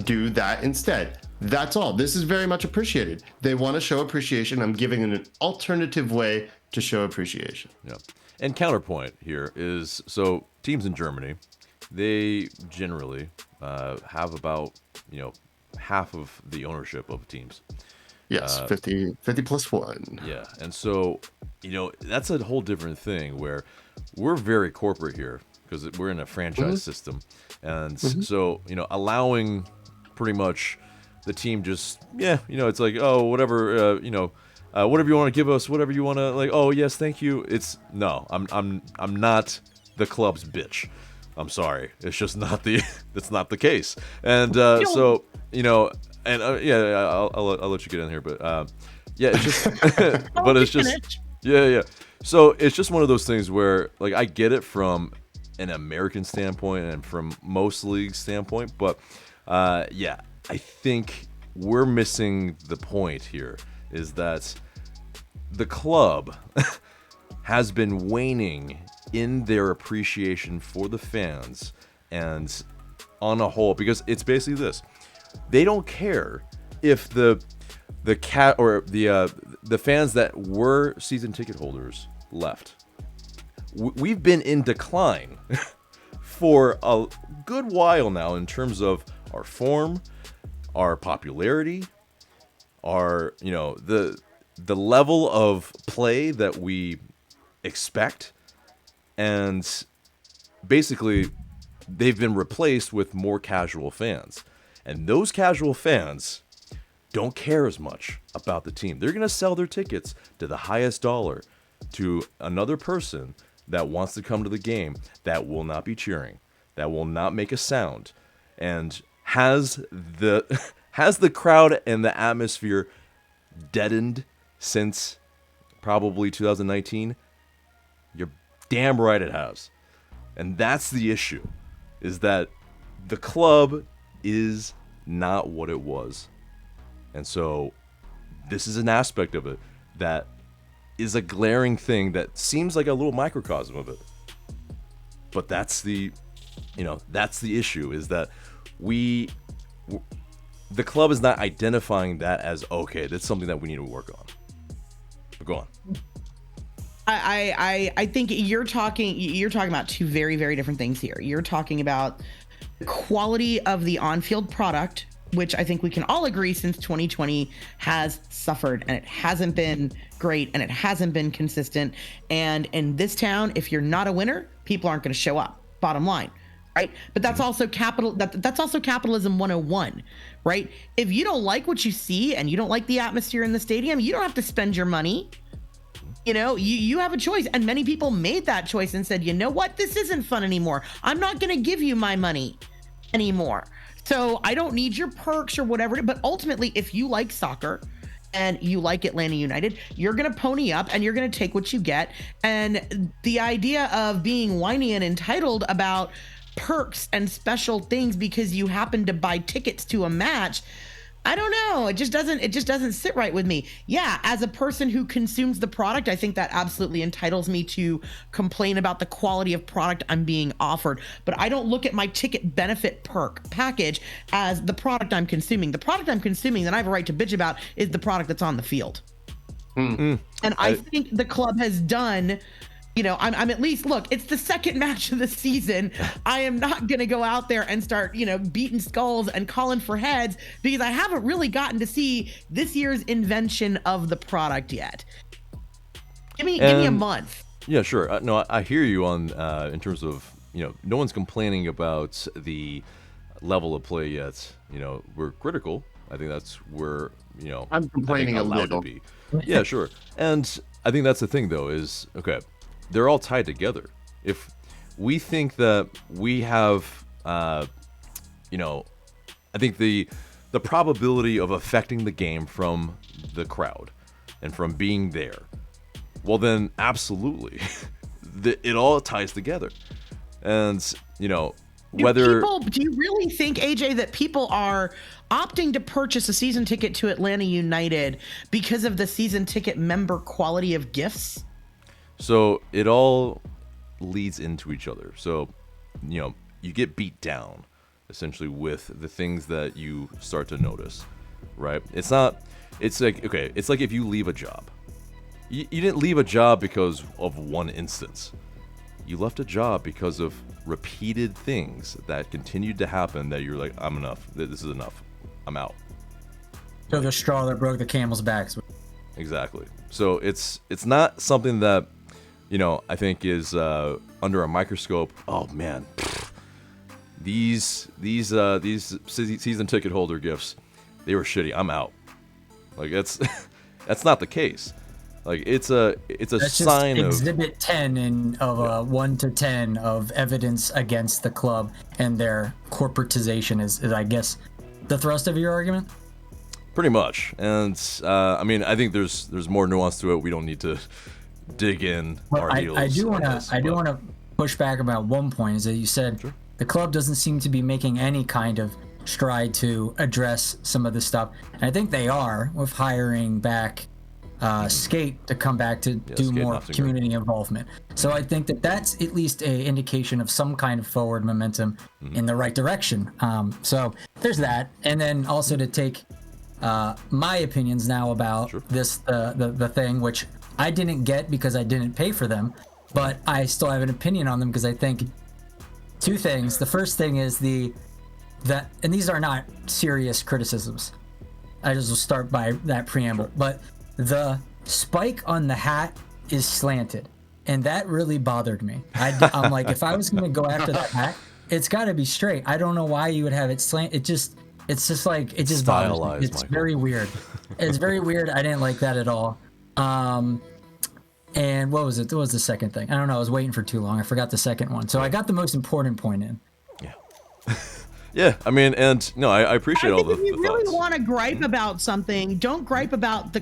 S2: do that instead. That's all. This is very much appreciated. They want to show appreciation. I'm giving an alternative way to show appreciation.
S1: Yeah. And counterpoint here is, so teams in Germany, they generally have about, you know, half of the ownership of teams.
S2: Yes, 50 plus 1.
S1: Yeah. And so, you know, that's a whole different thing where we're very corporate here because we're in a franchise system. And so, you know, allowing pretty much the team just, yeah, you know, it's like, oh, whatever, you know, whatever you want to give us, whatever you want to, like, oh, yes, thank you. It's, no, I'm not the club's bitch. I'm sorry, it's just not the that's not the case. And so and I'll let you get in here, but yeah, it's just but it's just yeah. So it's just one of those things where like I get it from an American standpoint and from most leagues standpoint, but yeah, I think we're missing the point here is that the club has been waning in their appreciation for the fans and on a whole, because it's basically this: they don't care if the fans that were season ticket holders left. We've been in decline for a good while now in terms of our form, our popularity, our the level of play that we expect, and basically they've been replaced with more casual fans, and those casual fans don't care as much about the team. They're going to sell their tickets to the highest dollar to another person that wants to come to the game that will not be cheering, that will not make a sound, and has the crowd and the atmosphere deadened since probably 2019. You're damn right it has. And that's the issue, is that the club is not what it was. And so this is an aspect of it that is a glaring thing that seems like a little microcosm of it. But that's the issue, is that the club is not identifying that as, okay, that's something that we need to work on. But go on.
S3: I think you're talking about two very, very different things here. You're talking about the quality of the on-field product, which I think we can all agree since 2020 has suffered, and it hasn't been great, and it hasn't been consistent. And in this town, if you're not a winner, people aren't going to show up. Bottom line, right? But that's also that's also capitalism 101, right? If you don't like what you see and you don't like the atmosphere in the stadium, you don't have to spend your money. You have a choice, and many people made that choice and said, you know what, this isn't fun anymore. I'm not going to give you my money anymore. So I don't need your perks or whatever. But ultimately, if you like soccer and you like Atlanta United, you're going to pony up and you're going to take what you get. And the idea of being whiny and entitled about perks and special things because you happen to buy tickets to a match, I don't know. It just doesn't sit right with me. Yeah, as a person who consumes the product, I think that absolutely entitles me to complain about the quality of product I'm being offered. But I don't look at my ticket benefit perk package as the product I'm consuming. The product I'm consuming that I have a right to bitch about is the product that's on the field. And I think the club has done. I'm at least, look, it's the second match of the season. I am not going to go out there and start, beating skulls and calling for heads, because I haven't really gotten to see this year's invention of the product yet. Give me a month.
S1: Yeah, sure. No, I hear you on in terms of, no one's complaining about the level of play yet. We're critical. I think that's where,
S2: I'm complaining a little.
S1: To be. Yeah, sure. And I think that's the thing, though, is, okay, they're all tied together. If we think that we have, I think the probability of affecting the game from the crowd and from being there, well, then absolutely, it all ties together. And whether
S3: do you really think, AJ, that people are opting to purchase a season ticket to Atlanta United because of the season ticket member quality of gifts?
S1: So it all leads into each other. So, you get beat down essentially with the things that you start to notice, right? It's like if you leave a job. You didn't leave a job because of one instance. You left a job because of repeated things that continued to happen that you're like, I'm enough. This is enough. I'm out.
S4: So the straw that broke the camel's back.
S1: Exactly. So it's not something that, I think is under a microscope. Oh man, these season ticket holder gifts, they were shitty. I'm out. Like that's not the case. Like it's a
S4: That's
S1: sign
S4: just
S1: of
S4: Exhibit 10 of a 1 to 10 of evidence against the club and their corporatization is I guess the thrust of your argument.
S1: pretty much. And I mean, I think there's more nuance to it. We don't need to dig in
S4: But
S1: our heels.
S4: I do
S1: on
S4: want
S1: this,
S4: to push back about one point is that you said the club doesn't seem to be making any kind of stride to address some of this stuff. And I think they are with hiring back Skate to come back to do
S1: Skate
S4: more
S1: Nottingham.
S4: community involvement. So I think that that's at least a indication of some kind of forward momentum in the right direction. So there's that. And then also to take my opinions now about this the thing, which I didn't get because I didn't pay for them, but I still have an opinion on them because I think two things. The first thing is that, and these are not serious criticisms. I just will start by that preamble, but the spike on the hat is slanted, and that really bothered me. I'm like, if I was going to go after that hat, it's got to be straight. I don't know why you would have it slant. It's just like it just bothers me.
S1: Stylized,
S4: It's
S1: Michael.
S4: very weird. It's very weird. I didn't like that at all. And what was it? What was the second thing? I don't know. I was waiting for too long. I forgot the second one. So I got the most important point in.
S1: Yeah, I mean, and no, I appreciate all the
S3: If you really
S1: thoughts.
S3: want to gripe about something, don't gripe about the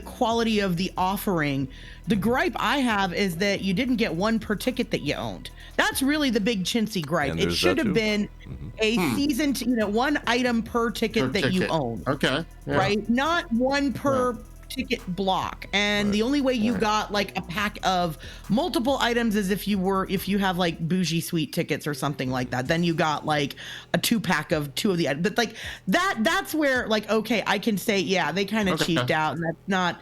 S3: quality of the offering. The gripe I have is that you didn't get one per ticket that you owned. That's really the big chintzy gripe.
S1: And
S3: It
S1: there's
S3: should
S1: that
S3: have
S1: too.
S3: been a season, one item per ticket that you own,
S2: Okay. Yeah.
S3: right? Not one per ticket block. And the only way you got like a pack of multiple items is if you have like bougie suite tickets or something like that. Then you got like a 2-pack of 2 of the items. But like that's where like, okay, I can say, yeah, they kind of cheaped out, and that's not,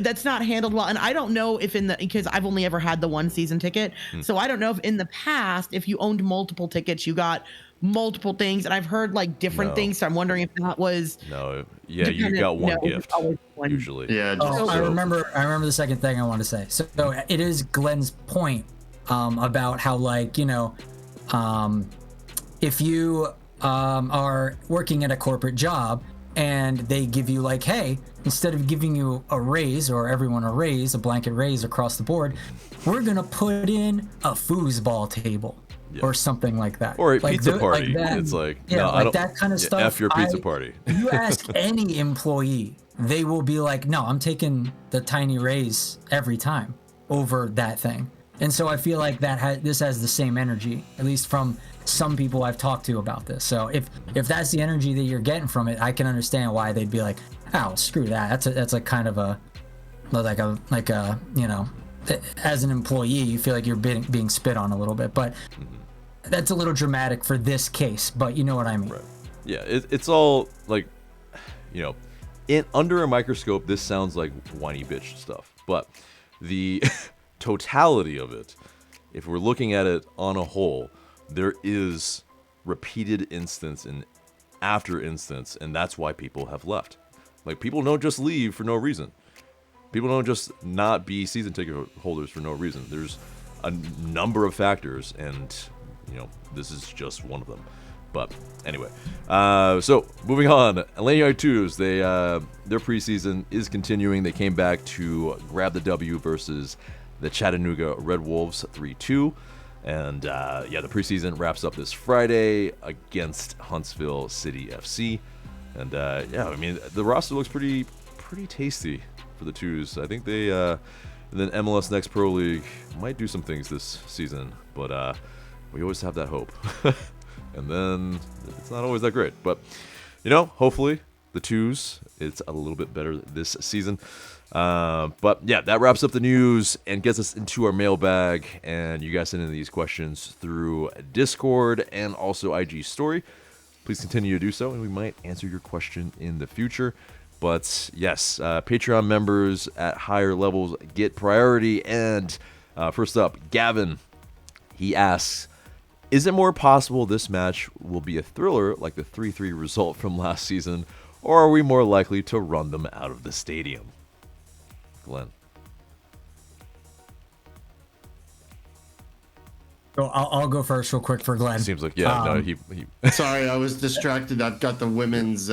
S3: that's not handled well. And I don't know if because I've only ever had the one season ticket. So I don't know if in the past, if you owned multiple tickets, you got multiple things. And I've heard like different
S1: No.
S3: things. So I'm wondering if that was
S1: No, yeah, you got one gift usually.
S2: Yeah.
S4: Oh, I
S1: So-
S4: remember the second thing I wanted to say. So it is Glenn's point about how if you are working at a corporate job and they give you like, hey, instead of giving you a raise or everyone a raise, a blanket raise across the board, we're gonna put in a foosball table. Or something like that,
S1: Or a
S4: like
S1: pizza party.
S4: Like that.
S1: It's like,
S4: yeah,
S1: no,
S4: like
S1: I don't,
S4: that kind of stuff.
S1: F your pizza party.
S4: You ask any employee, they will be like, no, I'm taking the tiny raise every time over that thing. And so I feel like this has the same energy, at least from some people I've talked to about this. So if that's the energy that you're getting from it, I can understand why they'd be like, oh, screw that. That's a kind of like a as an employee, you feel like you're being spit on a little bit, but that's a little dramatic for this case, but you know what I mean.
S1: Right. Yeah, it's all like, under a microscope, this sounds like whiny bitch stuff. But the totality of it, if we're looking at it on a whole, there is repeated instance and after instance, and that's why people have left. Like, people don't just leave for no reason. People don't just not be season ticket holders for no reason. There's a number of factors, and this is just one of them. But anyway, so moving on, Atlanta U2s, their preseason is continuing. They came back to grab the W versus the Chattanooga Red Wolves 3-2. And the preseason wraps up this Friday against Huntsville City FC. And I mean, the roster looks pretty tasty for the Twos. I think they then MLS Next Pro League might do some things this season, but we always have that hope. And then it's not always that great. But, hopefully the Twos, it's a little bit better this season. But yeah, that wraps up the news and gets us into our mailbag. And you guys send in these questions through Discord and also IG Story. Please continue to do so, and we might answer your question in the future. But yes, Patreon members at higher levels get priority. And first up, Gavin, he asks, is it more possible this match will be a thriller like the 3-3 result from last season, or are we more likely to run them out of the stadium? Glenn.
S4: So I'll go first real quick for Glenn.
S1: Seems like, he
S2: Sorry, I was distracted. I've got the women's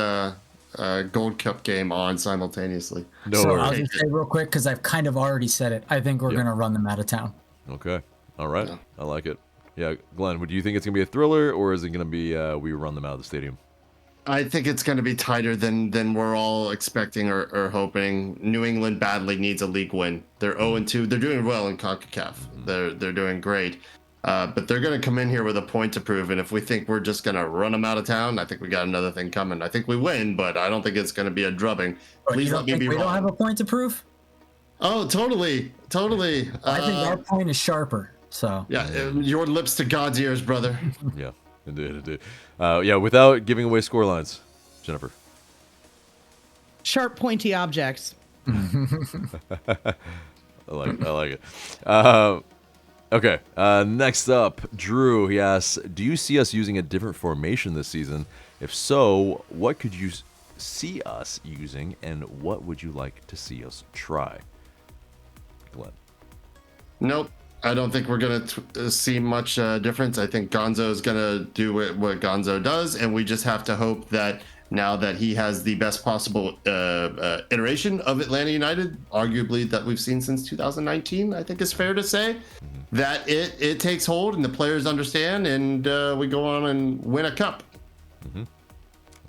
S2: Gold Cup game on simultaneously.
S1: No
S4: So
S1: worries.
S4: I'll just say real quick, because I've kind of already said it. I think we're
S1: Yeah.
S4: going to run them out of town.
S1: Okay. All right.
S2: Yeah.
S1: I like it. Yeah, Glenn, do you think it's going to be a thriller, or is it going to be we run them out of the stadium?
S2: I think it's going to be tighter than we're all expecting or hoping. New England badly needs a league win. They're 0-2. They're doing well in CONCACAF. They're doing great. But they're going to come in here with a point to prove. And if we think we're just going to run them out of town, I think we got another thing coming. I think we win, but I don't think it's going to be a drubbing. Please let me be
S4: we
S2: wrong.
S4: don't have a point to prove?
S2: Oh, totally.
S4: I think our point is sharper. So
S2: Yeah, your lips to God's ears, brother.
S1: Yeah, indeed. Yeah, without giving away score lines, Jennifer.
S3: Sharp, pointy objects.
S1: I like it. Okay. Next up, Drew. He asks, "Do you see us using a different formation this season? If so, what could you see us using, and what would you like to see us try?" Glenn.
S2: Nope. I don't think we're going to see much difference. I think Gonzo is going to do what Gonzo does, and we just have to hope that now that he has the best possible iteration of Atlanta United, arguably that we've seen since 2019, I think is fair to say, that it takes hold and the players understand, and we go on and win a cup.
S1: Mm-hmm.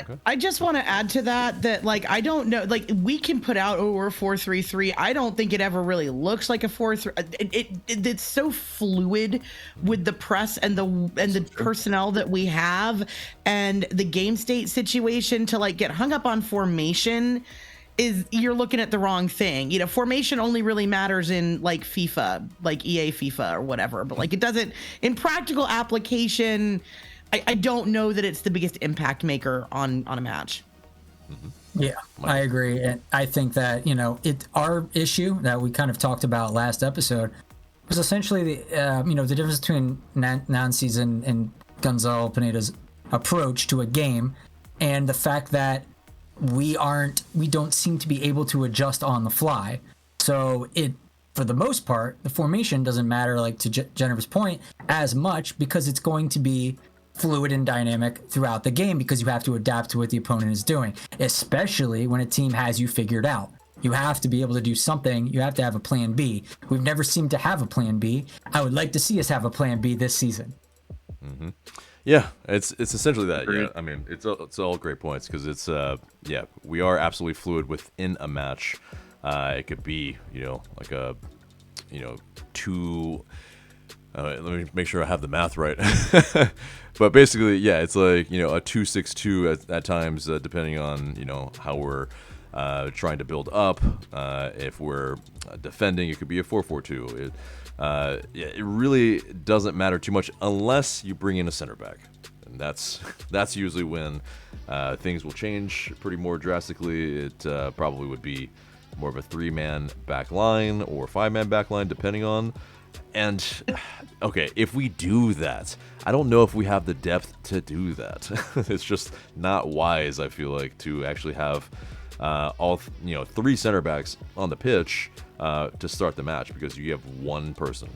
S1: Okay.
S3: I just want to add to that like I don't know, like we can put out we're 4-3-3. I don't think it ever really looks like a 4-3. It's so fluid with the press and the personnel that we have and the game state situation to like get hung up on formation is you're looking at the wrong thing. You know, formation only really matters in like FIFA, like EA FIFA or whatever, but like it doesn't in practical application. I don't know that it's the biggest impact maker on a match.
S1: Mm-hmm.
S4: Yeah, I agree. And I think that, you know, our issue that we kind of talked about last episode was essentially the difference between Nancy's and Gonzalo Pineda's approach to a game and the fact that we don't seem to be able to adjust on the fly. So for the most part, the formation doesn't matter, like to Jennifer's point, as much because it's going to be fluid and dynamic throughout the game because you have to adapt to what the opponent is doing, especially when a team has you figured out. You have to be able to do something. You have to have a plan B. We've never seemed to have a plan B. I would like to see us have a plan B this season.
S1: Mm-hmm. Yeah, it's essentially that. Yeah, I mean, it's all great points because it's we are absolutely fluid within a match. It could be like a two. Let me make sure I have the math right. But basically, yeah, it's like a 2-6-2 at times, depending on how we're trying to build up. If we're defending, it could be a 4-4-2. It really doesn't matter too much unless you bring in a center back, and that's usually when things will change pretty more drastically. It probably would be more of a 3-man back line or 5-man back line, depending on. And okay, if we do that, I don't know if we have the depth to do that. It's just not wise, I feel like, to actually have all 3 center backs on the pitch to start the match because you have one person.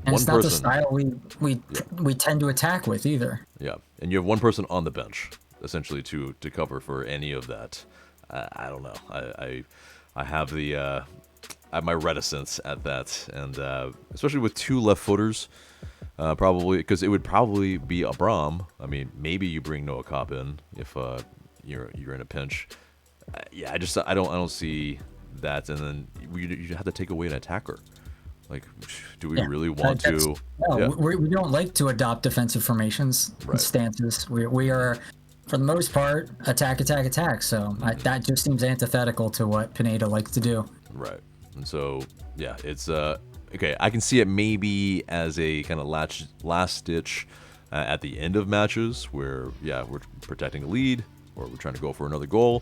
S4: And it's not the style we tend to attack with either.
S1: Yeah, and you have one person on the bench essentially to cover for any of that. I don't know. I have the. I have my reticence at that, and especially with 2 left footers, probably because it would probably be Abram. I mean, maybe you bring Noah Kopp in if you're in a pinch. I don't see that, and then you have to take away an attacker. Like, do we really want to?
S4: No, we don't like to adopt defensive formations and stances. We are, for the most part, attack. So that just seems antithetical to what Pineda likes to do.
S1: Right. And so, yeah, it's okay. I can see it maybe as a kind of last ditch at the end of matches where, we're protecting a lead or we're trying to go for another goal.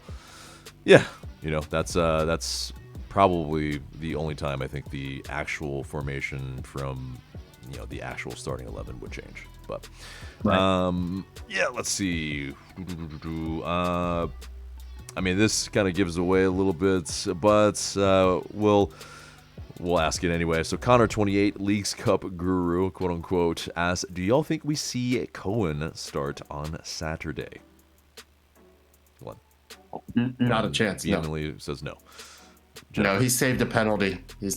S1: Yeah, that's probably the only time I think the actual formation from the actual starting 11 would change. But let's see. I mean, this kind of gives away a little bit, but we'll ask it anyway. So Connor28, Leagues Cup Guru, quote unquote, asks, "Do y'all think we see Cohen start on Saturday?" One.
S2: Not a chance. No.
S1: Vehemently says no.
S2: No, he saved a penalty. He's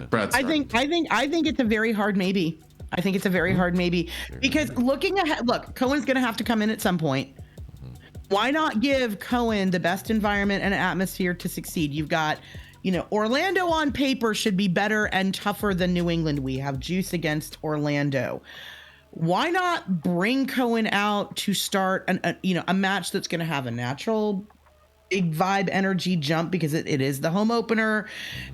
S2: Brad's
S3: I think it's a very hard maybe. I think it's a very hard maybe because looking ahead, look, Cohen's going to have to come in at some point. Why not give Cohen the best environment and atmosphere to succeed? You've got, Orlando on paper should be better and tougher than New England. We have juice against Orlando. Why not bring Cohen out to start a match that's going to have a natural big vibe energy jump because it is the home opener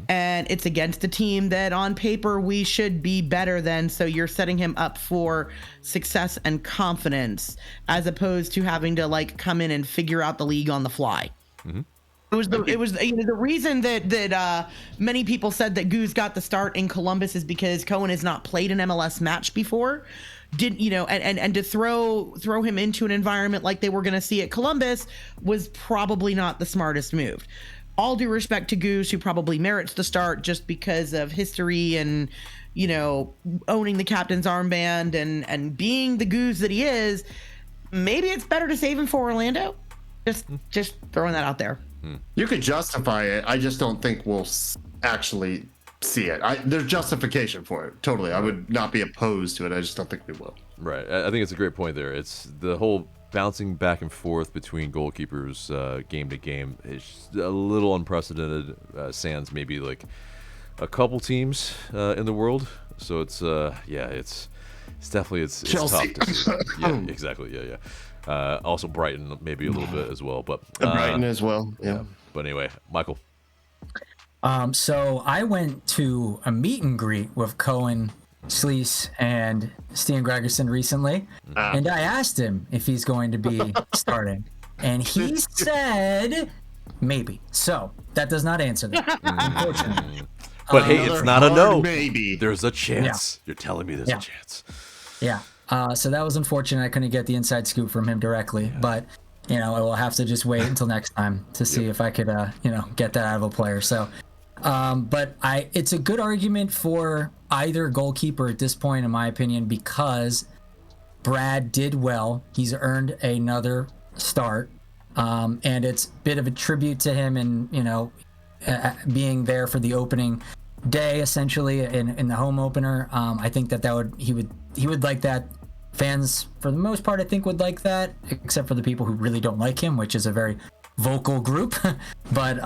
S3: and it's against a team that on paper we should be better than. So you're setting him up for success and confidence as opposed to having to come in and figure out the league on the fly. Mm-hmm. It was the reason that many people said that Guz got the start in Columbus is because Cohen has not played an MLS match before. And to throw him into an environment like they were going to see at Columbus was probably not the smartest move. All due respect to Goose, who probably merits the start just because of history and, owning the captain's armband and being the Goose that he is. Maybe it's better to save him for Orlando. Just throwing that out there.
S2: You could justify it. I just don't think we'll actually see it. There's justification for it. Totally. I would not be opposed to it. I just don't think we will.
S1: Right. I think it's a great point there. It's the whole bouncing back and forth between goalkeepers game to game. It's a little unprecedented. Sans maybe a couple teams in the world. So it's definitely it's
S2: Chelsea.
S1: tough to see. Yeah, exactly. Yeah. Also Brighton maybe a little bit as well, but
S2: Brighton as well. Yeah.
S1: But anyway, Michael.
S4: So I went to a meet and greet with Cohen, Sleece, and Stian Gregerson recently, and I asked him if he's going to be starting, and he said maybe. So that does not answer that, unfortunately.
S1: But hey, it's not a no.
S2: Maybe
S1: there's a chance. Yeah. You're telling me there's a chance.
S4: Yeah. So that was unfortunate. I couldn't get the inside scoop from him directly, but I will have to just wait until next time to see if I could, get that out of a player. So. But it's a good argument for either goalkeeper at this point, in my opinion, because Brad did well. He's earned another start. And it's a bit of a tribute to him and, being there for the opening day, essentially in the home opener. I think he would like that. Fans, for the most part, I think would like that, except for the people who really don't like him, which is a very vocal group. But,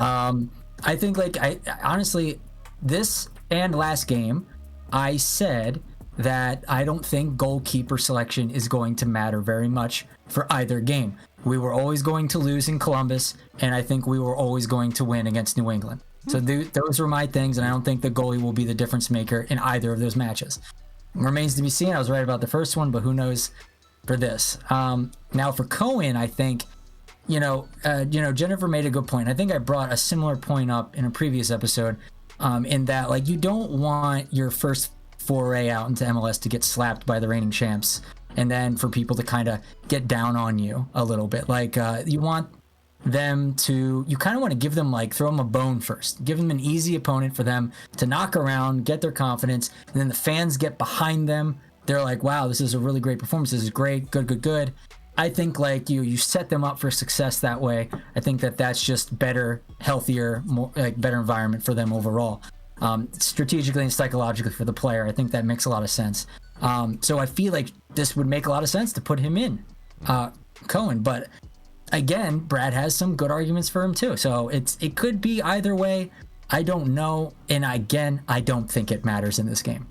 S4: I think I honestly, this and last game, I said that I don't think goalkeeper selection is going to matter very much for either game. We were always going to lose in Columbus, and I think we were always going to win against New England. So those were my things, and I don't think the goalie will be the difference maker in either of those matches. Remains to be seen. I was right about the first one, but who knows for this. Now for Cohen, I think. Jennifer made a good point. I think I brought a similar point up in a previous episode, in that you don't want your first foray out into MLS to get slapped by the reigning champs, and then for people to kind of get down on you a little bit. You want them to, you kind of want to give them throw them a bone first, give them an easy opponent for them to knock around, get their confidence, and then the fans get behind them. They're like, wow, this is a really great performance. This is great. Good. I think you set them up for success that way. I think that's just better, healthier, more better environment for them overall, strategically and psychologically for the player. I think that makes a lot of sense. So I feel like this would make a lot of sense to put him in Cohen. But again, Brad has some good arguments for him too. So it could be either way. I don't know. And again, I don't think it matters in this game.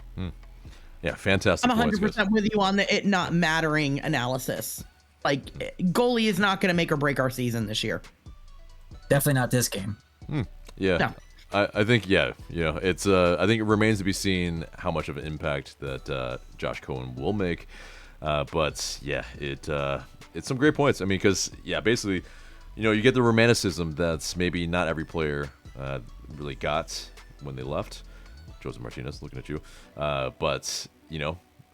S1: Yeah, fantastic.
S3: I'm 100% with you on the it not mattering analysis. Goalie is not going to make or break our season this year.
S4: Definitely not this game.
S1: Yeah. No. I think, it's, I think it remains to be seen how much of an impact that Josh Cohen will make. But yeah, it's some great points. I mean, because, basically, you get the romanticism that's maybe not every player really got when they left. Joseph Martinez, looking at you. But,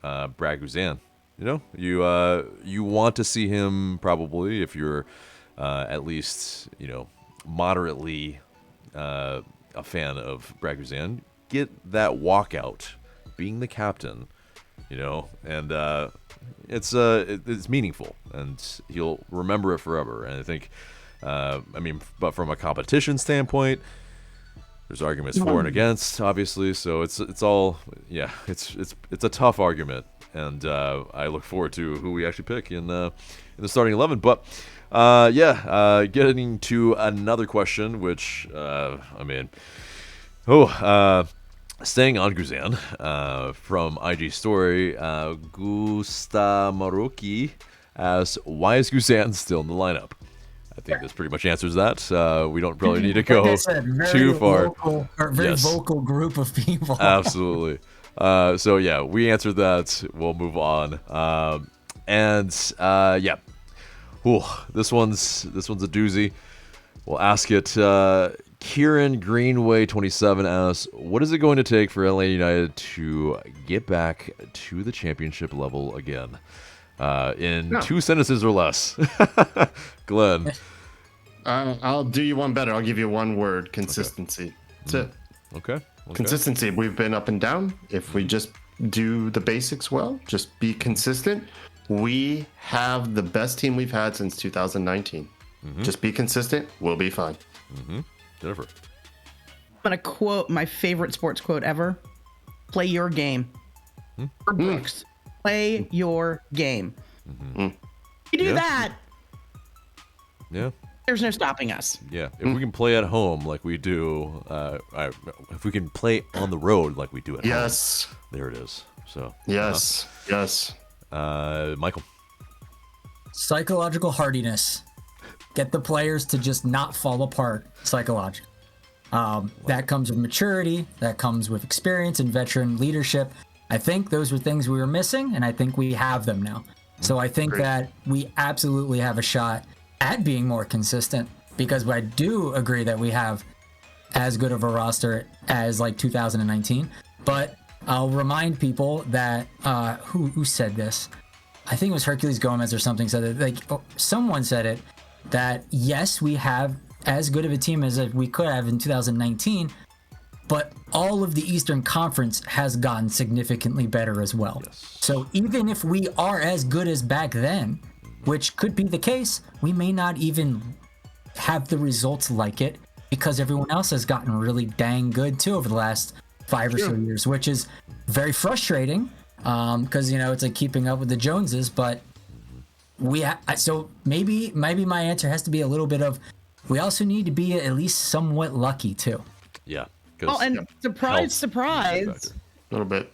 S1: Brad Guzan. You want to see him probably, if you're at least, moderately a fan of Brad Guzan, get that walkout, being the captain, and it's meaningful, and he'll remember it forever. And I think, I mean, but from a competition standpoint, there's arguments for and against, obviously. So it's all, yeah, it's a tough argument, and I look forward to who we actually pick in the starting 11. But getting to another question, which I mean, staying on Guzan, from IG Story, Gustamaruki asks, why is Guzan still in the lineup? I think this pretty much answers that. We don't probably need to go too far.
S4: Very vocal group of people.
S1: Absolutely. So yeah, we answered that. We'll move on. This one's a doozy. We'll ask it. Kieran Greenway 27 asks, what is it going to take for LA United to get back to the championship level again? In 2 sentences or less. Glenn.
S2: I'll do you one better. I'll give you one word: consistency. That's it.
S1: Okay.
S2: Consistency. We've been up and down. If we just do the basics well, just be consistent, we have the best team we've had since 2019. Just be consistent. We'll be fine.
S1: Jennifer.
S3: I'm going to quote my favorite sports quote ever. Play your game. For Brooks. Play your game. You do that.
S1: Yeah.
S3: There's no stopping us.
S1: Yeah. If we can play at home like we do, if we can play on the road like we do at home, there it is. So.
S2: Yes.
S1: Michael.
S4: Psychological hardiness. Get the players to just not fall apart psychologically. That comes with maturity. That comes with experience and veteran leadership. I think those were things we were missing, and I think we have them now. So I think that we absolutely have a shot at being more consistent, because I do agree that we have as good of a roster as like 2019. But I'll remind people that who said this? I think it was Hercules Gomez or something said it. Someone said it, that yes, we have as good of a team as we could have in 2019, but all of the Eastern Conference has gotten significantly better as well. So even if we are as good as back then, which could be the case, we may not even have the results like it, because everyone else has gotten really dang good too over the last 5 or so years, which is very frustrating, because it's like keeping up with the Joneses. But so maybe my answer has to be a little bit of, we also need to be at least somewhat lucky too.
S1: Yeah.
S3: Well, and surprise,
S2: A little bit.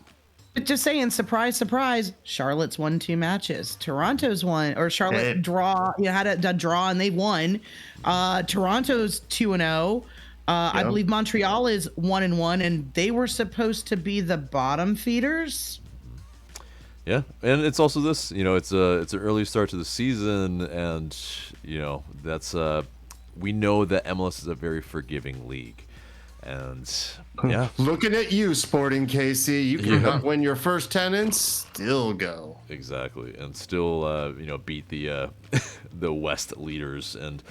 S3: But just saying, surprise, Charlotte's won 2 matches. Toronto's won, or Charlotte had a draw and they won. Toronto's 2-0. I believe Montreal is 1-1, and they were supposed to be the bottom feeders.
S1: Yeah, and it's also this, it's an early start to the season, and that's we know that MLS is a very forgiving league. And
S2: looking at you, Sporting KC, you cannot win your first 10 and still go.
S1: Exactly, and still beat the the West leaders, and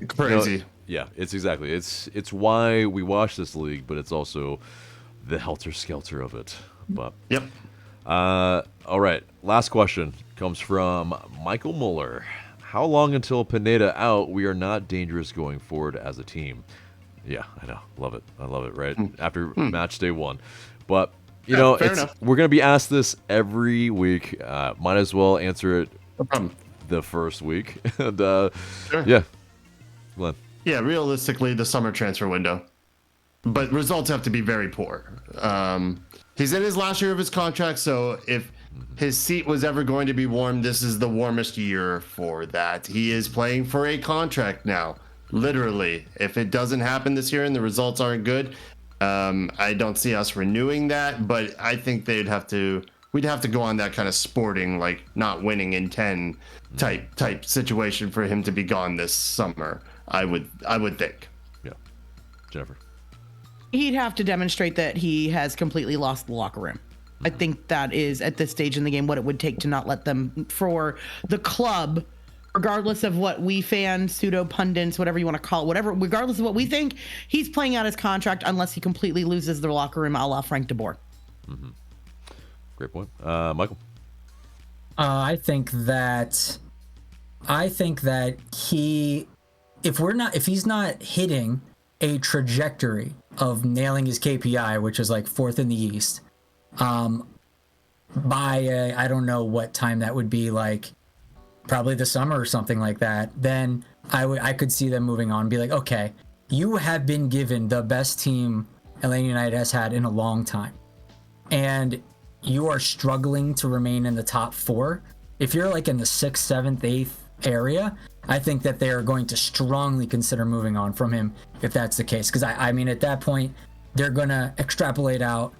S2: crazy.
S1: It's why we watch this league, but it's also the helter skelter of it. But all right, last question comes from Michael Muller. How long until Pineda out? We are not dangerous going forward as a team. Yeah, I know. Love it. I love it, right? After match day 1. But, we're going to be asked this every week. Might as well answer it the first week. And, Glenn.
S2: Yeah, realistically, the summer transfer window. But results have to be very poor. He's in his last year of his contract, so if his seat was ever going to be warm, this is the warmest year for that. He is playing for a contract now. Literally, if it doesn't happen this year and the results aren't good, I don't see us renewing that. But I think we'd have to go on that kind of sporting, like not winning in 10 type situation for him to be gone this summer. I would think.
S1: Yeah, Jennifer.
S3: He'd have to demonstrate that he has completely lost the locker room. I think that is, at this stage in the game, what it would take to not let them, for the club, regardless of what we fans, pseudo pundits, whatever you want to call it, regardless of what we think, he's playing out his contract unless he completely loses the locker room, a la Frank de Boer.
S1: Great point. Michael.
S4: I think that he if he's not hitting a trajectory of nailing his KPI, which is like 4th in the East, by I don't know what time that would be, like probably the summer or something like that, then I could see them moving on and be like, okay, you have been given the best team Atlanta United has had in a long time, and you are struggling to remain in the top 4. If you're like in the 6th, 7th, 8th area, I think that they are going to strongly consider moving on from him if that's the case. Because I mean, at that point, they're going to extrapolate out,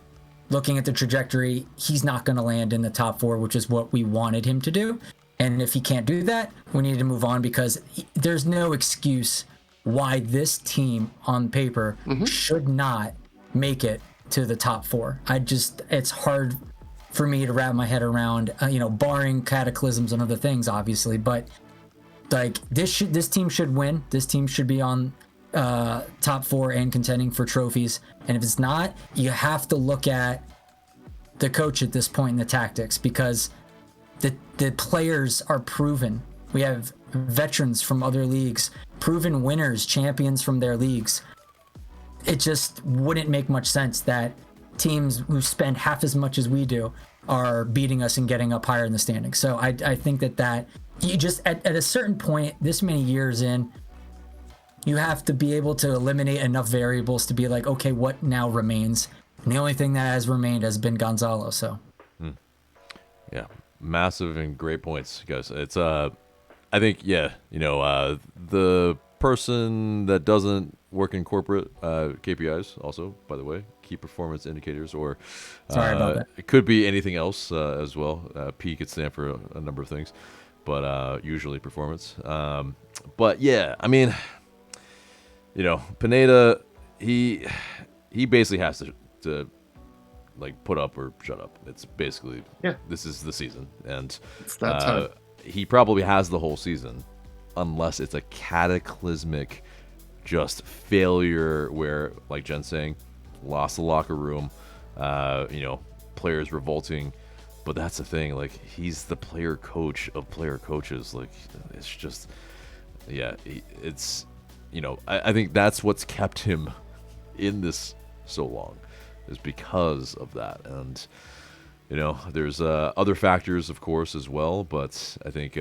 S4: looking at the trajectory, he's not going to land in the top 4, which is what we wanted him to do. And if he can't do that, we need to move on, because there's no excuse why this team on paper should not make it to the top 4. It's hard for me to wrap my head around, barring cataclysms and other things, obviously, but like this team should win. This team should be on top 4 and contending for trophies. And if it's not, you have to look at the coach at this point in the tactics, because the players are proven. We have veterans from other leagues, proven winners, champions from their leagues. It just wouldn't make much sense that teams who spend half as much as we do are beating us and getting up higher in the standings. So I think that you just at a certain point, this many years in, you have to be able to eliminate enough variables to be like, okay, what now remains? And the only thing that has remained has been Gonzalo. So
S1: Yeah, massive and great points, guys. It's I think the person that doesn't work in corporate KPIs, also, by the way, key performance indicators, or
S4: Sorry about that.
S1: It could be anything else as well. P could stand for a number of things, but usually performance. But yeah, I mean, Pineda, he basically has to like put up or shut up. It's basically, this is the season, and
S2: It's that time.
S1: he probably has the whole season, unless it's a cataclysmic just failure where, like Jen's saying, lost the locker room, players revolting. But that's the thing, like, he's the player coach of player coaches. Like, it's just, it's, I think that's what's kept him in this so long, is because of that. And there's other factors, of course, as well, but I think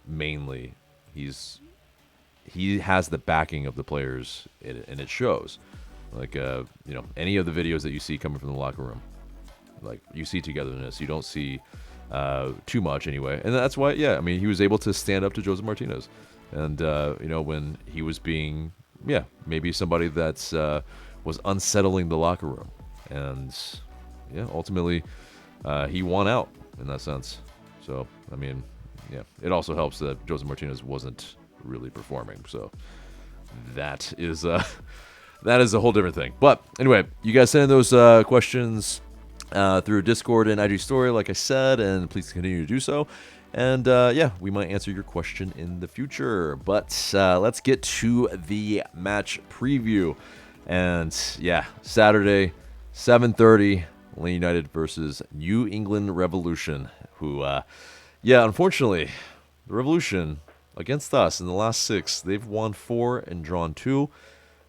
S1: mainly he has the backing of the players, and it shows. Like any of the videos that you see coming from the locker room, like, you see togetherness. You don't see too much anyway, and that's why he was able to stand up to Jose Martinez, and when he was being maybe somebody that was unsettling the locker room. And ultimately he won out in that sense. So I mean, it also helps that Jose Martinez wasn't really performing. So that is a whole different thing. But anyway, you guys send in those questions through Discord and IG story, like I said, and please continue to do so. And we might answer your question in the future. But let's get to the match preview. And Saturday, 7:30, Atlanta United versus New England Revolution, who, unfortunately, the Revolution, against us in the last 6, they've won 4 and drawn 2,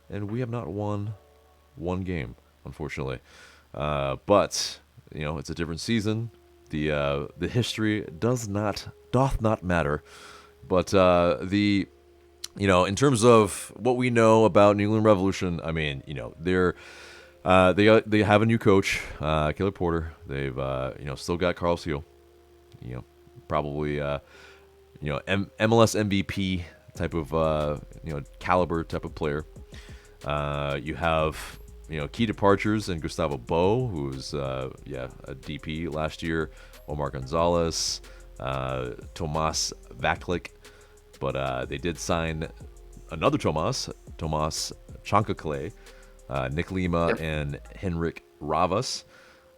S1: and we have not won 1 game, unfortunately. But, it's a different season. The history doth not matter. But in terms of what we know about New England Revolution, I mean, they have a new coach, Caleb Porter. They've still got Carl Seal, probably MLS MVP type of caliber type of player. You have key departures in Gustavo Bo, who's a DP last year, Omar Gonzalez, Tomas Vaklik, but they did sign another Tomas Chancaclay, Nick Lima, and Henrik Ravas.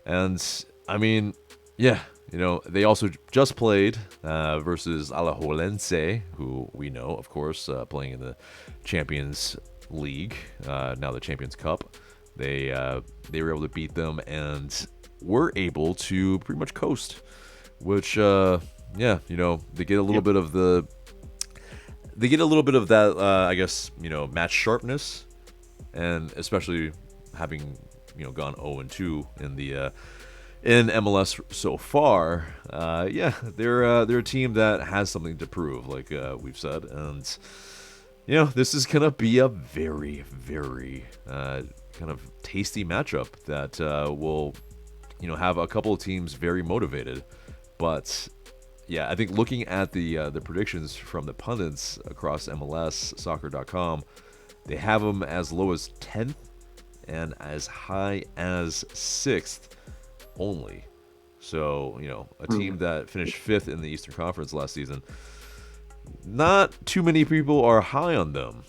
S1: And I mean, they also just played versus Alajuelense, who we know, of course, playing in the Champions League, now the Champions Cup. They were able to beat them and were able to pretty much coast, which they get a little bit of they get a little bit of that, I guess, match sharpness, and especially having, gone 0-2 in the in MLS so far. They're a team that has something to prove, like we've said, and this is gonna be a very, very kind of tasty matchup that will, have a couple of teams very motivated. But yeah, I think looking at the predictions from the pundits across MLS, soccer.com, they have them as low as 10th and as high as 6th only. So, a team that finished 5th in the Eastern Conference last season, not too many people are high on them.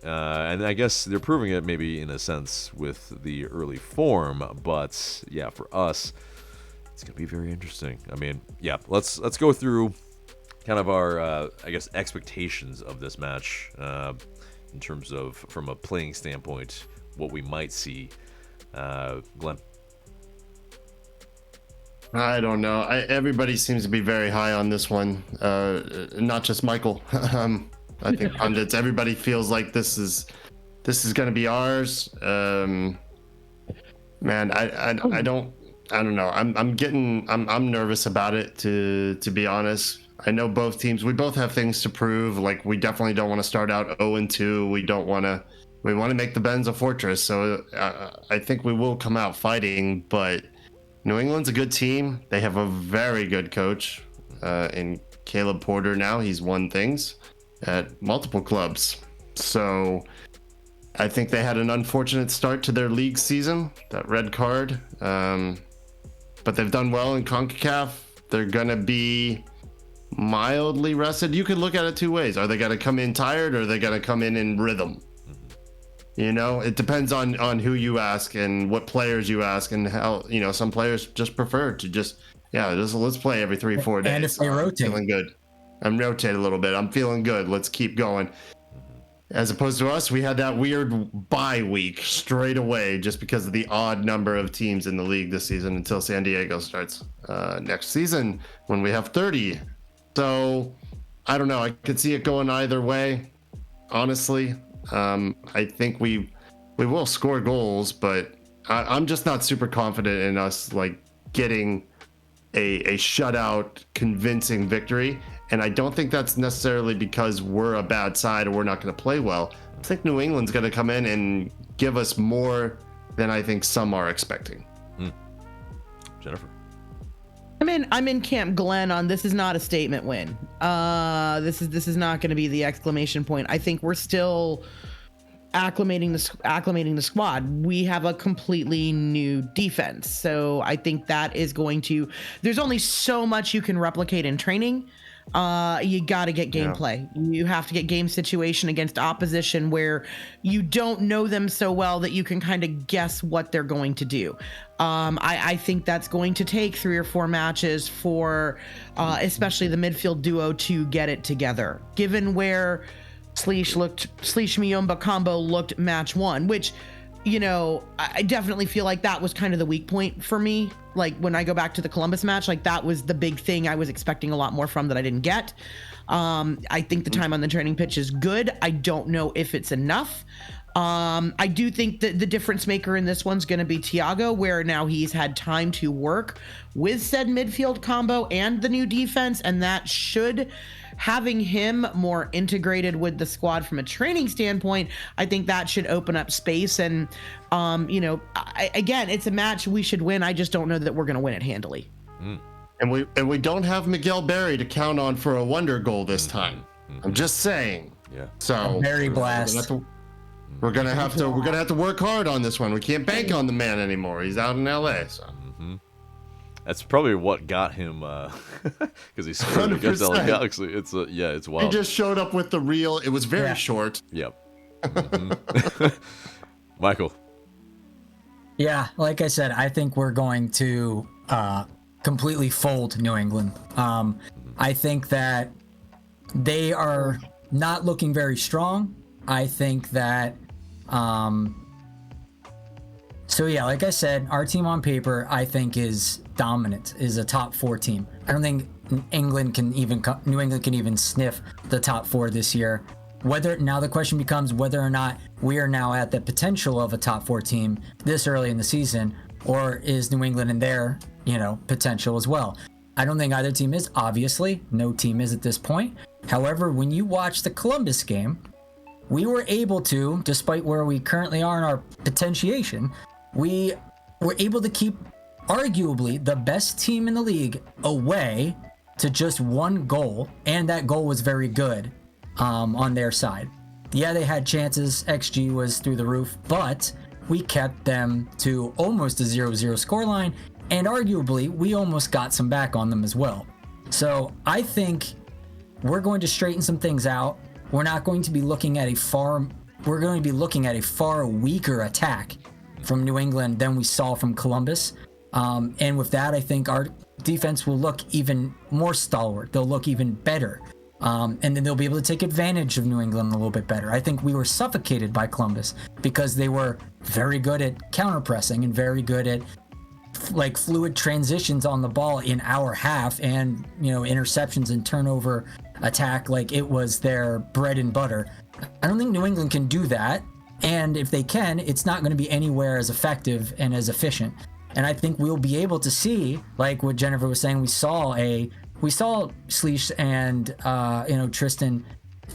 S1: And I guess they're proving it maybe in a sense with the early form. But yeah, for us, it's going to be very interesting. I mean, yeah, let's go through kind of our, I guess, expectations of this match in terms of, from a playing standpoint, what we might see. Glenn?
S2: I don't know. Everybody seems to be very high on this one. Not just Michael. I think pundits. Everybody feels like this is going to be ours. Man, I don't know. I'm nervous about it. To be honest, I know both teams. We both have things to prove. Like, we definitely don't want to start out 0-2. We want to make the Bens a fortress. So I think we will come out fighting, but New England's a good team. They have a very good coach in Caleb Porter now. He's won things at multiple clubs. So I think they had an unfortunate start to their league season, that red card. But they've done well in CONCACAF. They're going to be mildly rested. You could look at it two ways. Are they going to come in tired, or are they going to come in rhythm? It depends on who you ask and what players you ask, and how, some players just prefer to let's play every 3-4 days.
S4: And if they rotate.
S2: I'm feeling good. I'm rotate a little bit. I'm feeling good. Let's keep going. As opposed to us, we had that weird bye week straight away just because of the odd number of teams in the league this season until San Diego starts next season when we have 30. So I don't know. I could see it going either way, honestly. I think we will score goals, but I'm just not super confident in us getting a shutout, convincing victory. And I don't think that's necessarily because we're a bad side or we're not going to play well. I think New England's going to come in and give us more than I think some are expecting.
S1: Jennifer?
S3: I'm in Camp Glenn on this is not a statement win. This is not going to be the exclamation point. I think we're still acclimating the squad. We have a completely new defense. So I think that is going to, there's only so much you can replicate in training. You got to get gameplay. You have to get game situation against opposition where you don't know them so well that you can kind of guess what they're going to do. I think that's going to take 3 or 4 matches for especially the midfield duo to get it together. Given where Sleesh Miyomba combo looked match 1, which, I definitely feel like that was kind of the weak point for me. Like, when I go back to the Columbus match, that was the big thing I was expecting a lot more from that I didn't get. I think the time on the training pitch is good. I don't know if it's enough. I do think that the difference maker in this one's going to be Thiago, where now he's had time to work with said midfield combo and the new defense, and that should, having him more integrated with the squad from a training standpoint, I think that should open up space. And, again, it's a match we should win. I just don't know that we're going to win it handily.
S2: And we don't have Miguel Berry to count on for a wonder goal this time. I'm just saying.
S1: Yeah.
S2: So
S4: Berry blast.
S2: We're gonna have to work hard on this one. We can't bank on the man anymore. He's out in LA. So.
S1: That's probably what got him, because he scored against LA Galaxy. It's wild.
S2: He just showed up with the reel. It was very short.
S1: Yep. Michael.
S4: Yeah, like I said, I think we're going to completely fold New England. I think that they are not looking very strong. I think that So yeah, like I said, our team on paper, I think, is dominant, is a top 4 team. I don't think New England can even sniff the top 4 this year. Now the question becomes whether or not we are now at the potential of a top 4 team this early in the season, or is New England in their, potential as well. I don't think either team is, obviously. No team is at this point. However, when you watch the Columbus game, we were able to, despite where we currently are in our potentiation, we were able to keep arguably the best team in the league away to just 1 goal, and that goal was very good on their side. Yeah, they had chances, XG was through the roof, but we kept them to almost a 0-0 scoreline, and arguably we almost got some back on them as well. So I think we're going to straighten some things out. We're not going to be looking at we're going to be looking at a far weaker attack from New England than we saw from Columbus. And with that, I think our defense will look even more stalwart. They'll look even better. And then they'll be able to take advantage of New England a little bit better. I think we were suffocated by Columbus because they were very good at counter-pressing and very good at fluid transitions on the ball in our half, and interceptions and turnover attack like it was their bread and butter. I don't think New England can do that, and if they can, it's not going to be anywhere as effective and as efficient. And I think we'll be able to see, like what Jennifer was saying, we saw Sleesh and Tristan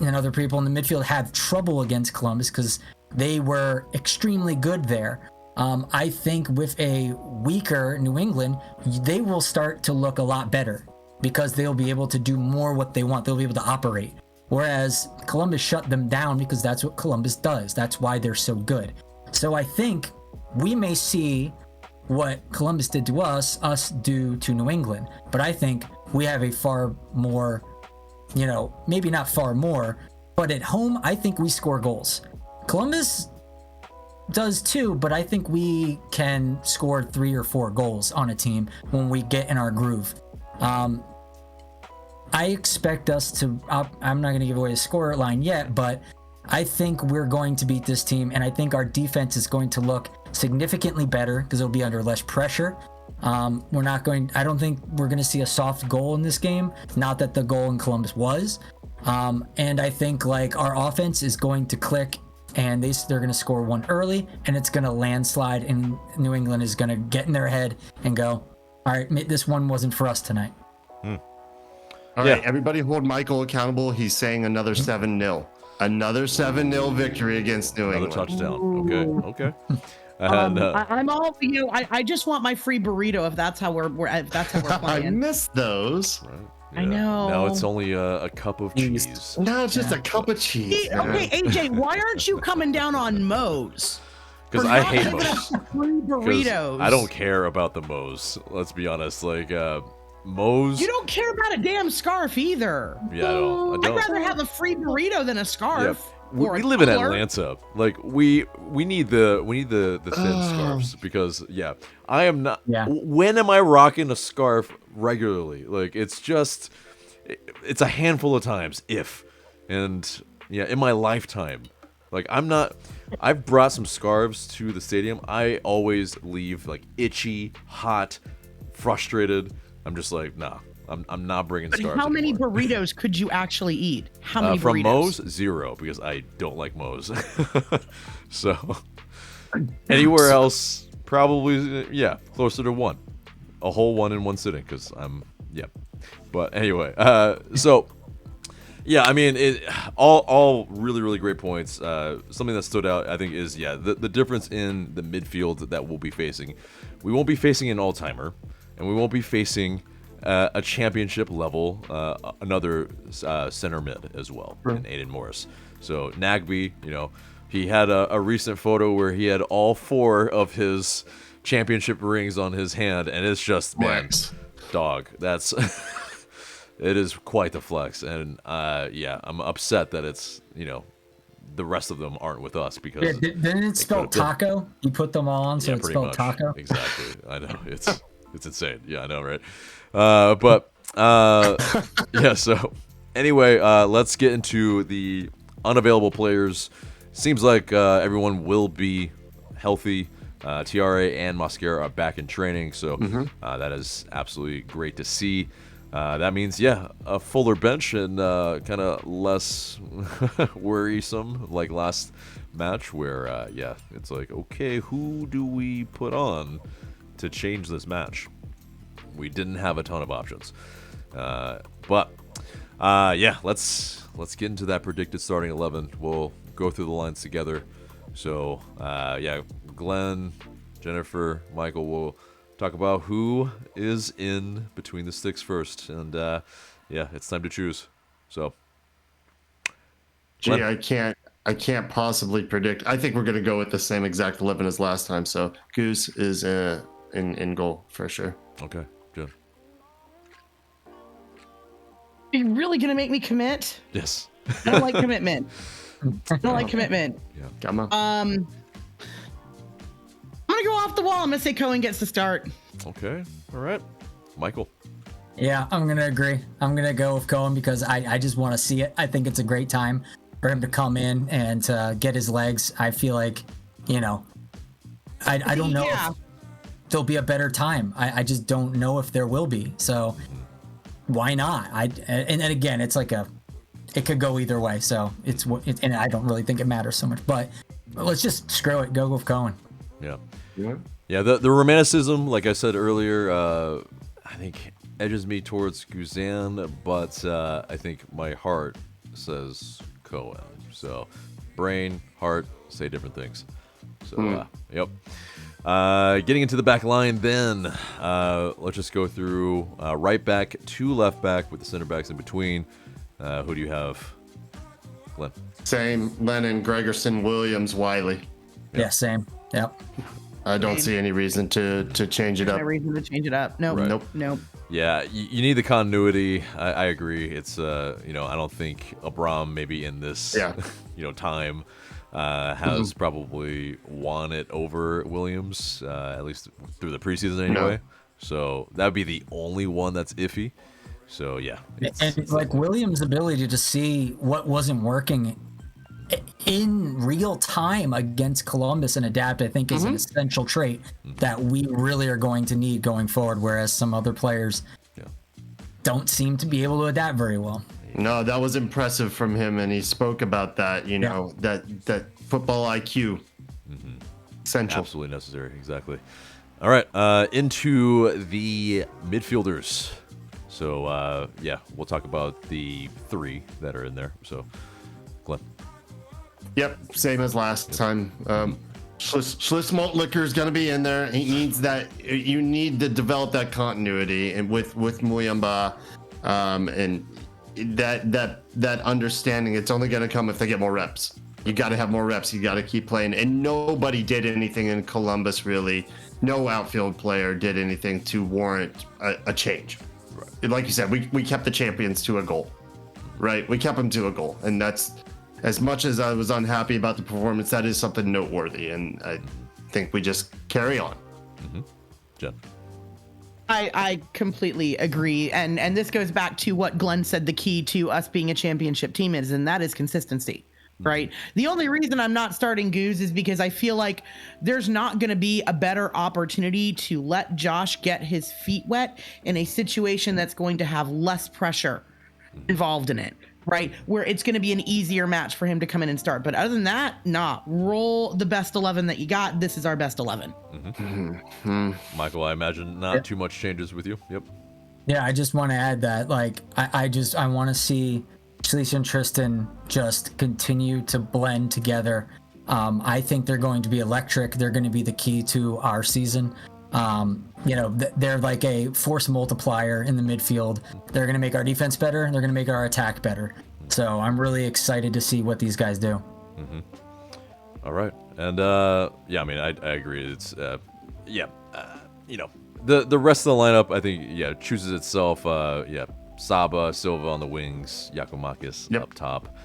S4: and other people in the midfield have trouble against Columbus because they were extremely good there. I think with a weaker New England, they will start to look a lot better because they'll be able to do more what they want. They'll be able to operate. Whereas Columbus shut them down because that's what Columbus does. That's why they're so good. So I think we may see what Columbus did to us do to New England. But I think we have a far more, maybe not far more, but at home, I think we score goals. Columbus does too, but I think we can score 3 or 4 goals on a team when we get in our groove. I expect us to, I'm not going to give away a score line yet, but I think we're going to beat this team, and I think our defense is going to look significantly better because it'll be under less pressure. I don't think we're going to see a soft goal in this game. Not that the goal in Columbus was. And I think our offense is going to click, and they're going to score 1 early, and it's going to landslide, and New England is going to get in their head and go, all right, this one wasn't for us tonight.
S2: All right, everybody hold Michael accountable. He's saying another 7-0. Another 7-0 victory against New England.
S1: Another touchdown. Okay.
S3: I'm all for you. I just want my free burrito if that's how we're playing.
S2: I missed those.
S1: Right.
S3: Yeah. I know.
S1: Now it's only a cup of cheese.
S2: No, it's just a cup of cheese.
S3: Okay, AJ, why aren't you coming down on Moe's?
S1: Because I hate Moe's.
S3: Free burritos.
S1: I don't care about the Moe's. Let's be honest. Moe's.
S3: You don't care about a damn scarf either.
S1: Yeah, I don't.
S3: I'd rather have a free burrito than a scarf.
S1: Yeah. We live in Atlanta. We need the thin scarves because I am not. Yeah. When am I rocking a scarf regularly? It's a handful of times in my lifetime. I'm not. I've brought some scarves to the stadium. I always leave itchy, hot, frustrated. I'm just nah. I'm not bringing scarves.
S3: How many
S1: anymore.
S3: Burritos could you actually eat? How many
S1: from
S3: burritos?
S1: Moe's? 0, because I don't like Moe's. So anywhere else, probably closer to 1, a whole 1 in one sitting, because But anyway, I mean, all really, really great points. Something that stood out, I think, is the difference in the midfield that we'll be facing. We won't be facing an all-timer, and we won't be facing a championship level, another center mid as well, in Aiden Morris. So Nagby, he had a recent photo where he had all 4 of his championship rings on his hand, and it's just dog. That's it is quite the flex, and I'm upset that it's the rest of them aren't with us because
S4: didn't it spell taco? You put them all on, so it's spelled taco.
S1: Exactly. I know it's insane. Yeah, I know, right? So anyway, let's get into the unavailable players. Seems like everyone will be healthy Tiare and Mascara are back in training, so that is absolutely great to see. That means, a fuller bench and kind of less worrisome like last match where, it's like, okay, who do we put on to change this match? We didn't have a ton of options. But let's get into that predicted starting 11. We'll go through the lines together. So, Glenn, Jennifer, Michael will talk about who is in between the sticks first. And, it's time to choose. So,
S2: Glenn. I can't possibly predict. I think we're going to go with the same exact 11 as last time. So, Goose is in goal for sure.
S1: Okay, Jen.
S3: Are you really gonna make me commit?
S1: Yes.
S3: I don't like commitment. I don't like commitment.
S1: Yeah.
S2: Come on.
S3: I'm gonna go off the wall. I'm gonna say Cohen gets the start.
S1: Okay. All right. Michael.
S4: Yeah, I'm going to agree. I'm going to go with Cohen because I just want to see it. I think it's a great time for him to come in and get his legs. I feel like, I don't know if there'll be a better time. I just don't know if there will be. So why not? And again, it's like it could go either way. So and I don't really think it matters so much, but let's just screw it. Go with Cohen.
S1: Yeah. Yeah. The romanticism, like I said earlier, I think edges me towards Guzan, but I think my heart says Cohen. So brain, heart say different things. So, yep. Getting into the back line then, let's just go through right back to left back with the center backs in between. Who do you have, Glenn?
S2: Same. Lennon, Gregerson, Williams, Wiley.
S4: Yeah, same. Yep.
S2: I don't see any reason to change it up.
S3: No reason to change it up. Nope.
S1: Right.
S3: Nope.
S1: Yeah, you need the continuity. I agree. It's I don't think Abram maybe in this time has probably won it over Williams, at least through the preseason anyway. No. So that would be the only one that's iffy. So yeah,
S4: it's like Williams' ability to see what wasn't working in real time against Columbus and adapt, I think, is an essential trait that we really are going to need going forward, whereas some other players don't seem to be able to adapt very well.
S2: No, that was impressive from him, and he spoke about that, that football IQ. Essential.
S1: Absolutely necessary, exactly. All right, into the midfielders. So, we'll talk about the three that are in there. So, Glenn.
S2: Yep, same as last time. Schliss Malt Liquor is going to be in there. He needs that. You need to develop that continuity, and with Muyamba, and that understanding. It's only going to come if they get more reps. You got to have more reps. You got to keep playing. And nobody did anything in Columbus really. No outfield player did anything to warrant a change. Right. Like you said, we kept the champions to a goal, right? We kept them to a goal, and that's. As much as I was unhappy about the performance, that is something noteworthy, and I think we just carry on.
S1: Jen.
S3: I completely agree, and this goes back to what Glenn said the key to us being a championship team is, and that is consistency, right? The only reason I'm not starting Goose is because I feel like there's not going to be a better opportunity to let Josh get his feet wet in a situation that's going to have less pressure involved in it. Right, where it's going to be an easier match for him to come in and start. But other than that, roll the best 11 that you got. This is our best 11.
S1: Michael, I imagine not too much changes with you. Yep.
S4: Yeah, I just want to add that, I want to see Schliess and Tristan just continue to blend together. I think they're going to be electric. They're going to be the key to our season. They're like a force multiplier in the midfield. They're going to make our defense better. They're going to make our attack better. So I'm really excited to see what these guys do.
S1: All right. And I agree. It's the rest of the lineup, I think, chooses itself. Saba, Silva on the wings, Yakumakis up top.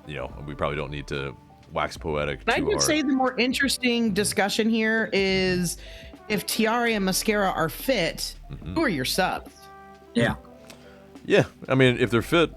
S1: We probably don't need to wax poetic too hard.
S3: I would say the more interesting discussion here is if Tiare and Mascara are fit, who are your subs?
S4: Yeah.
S1: Yeah, I mean, if they're fit,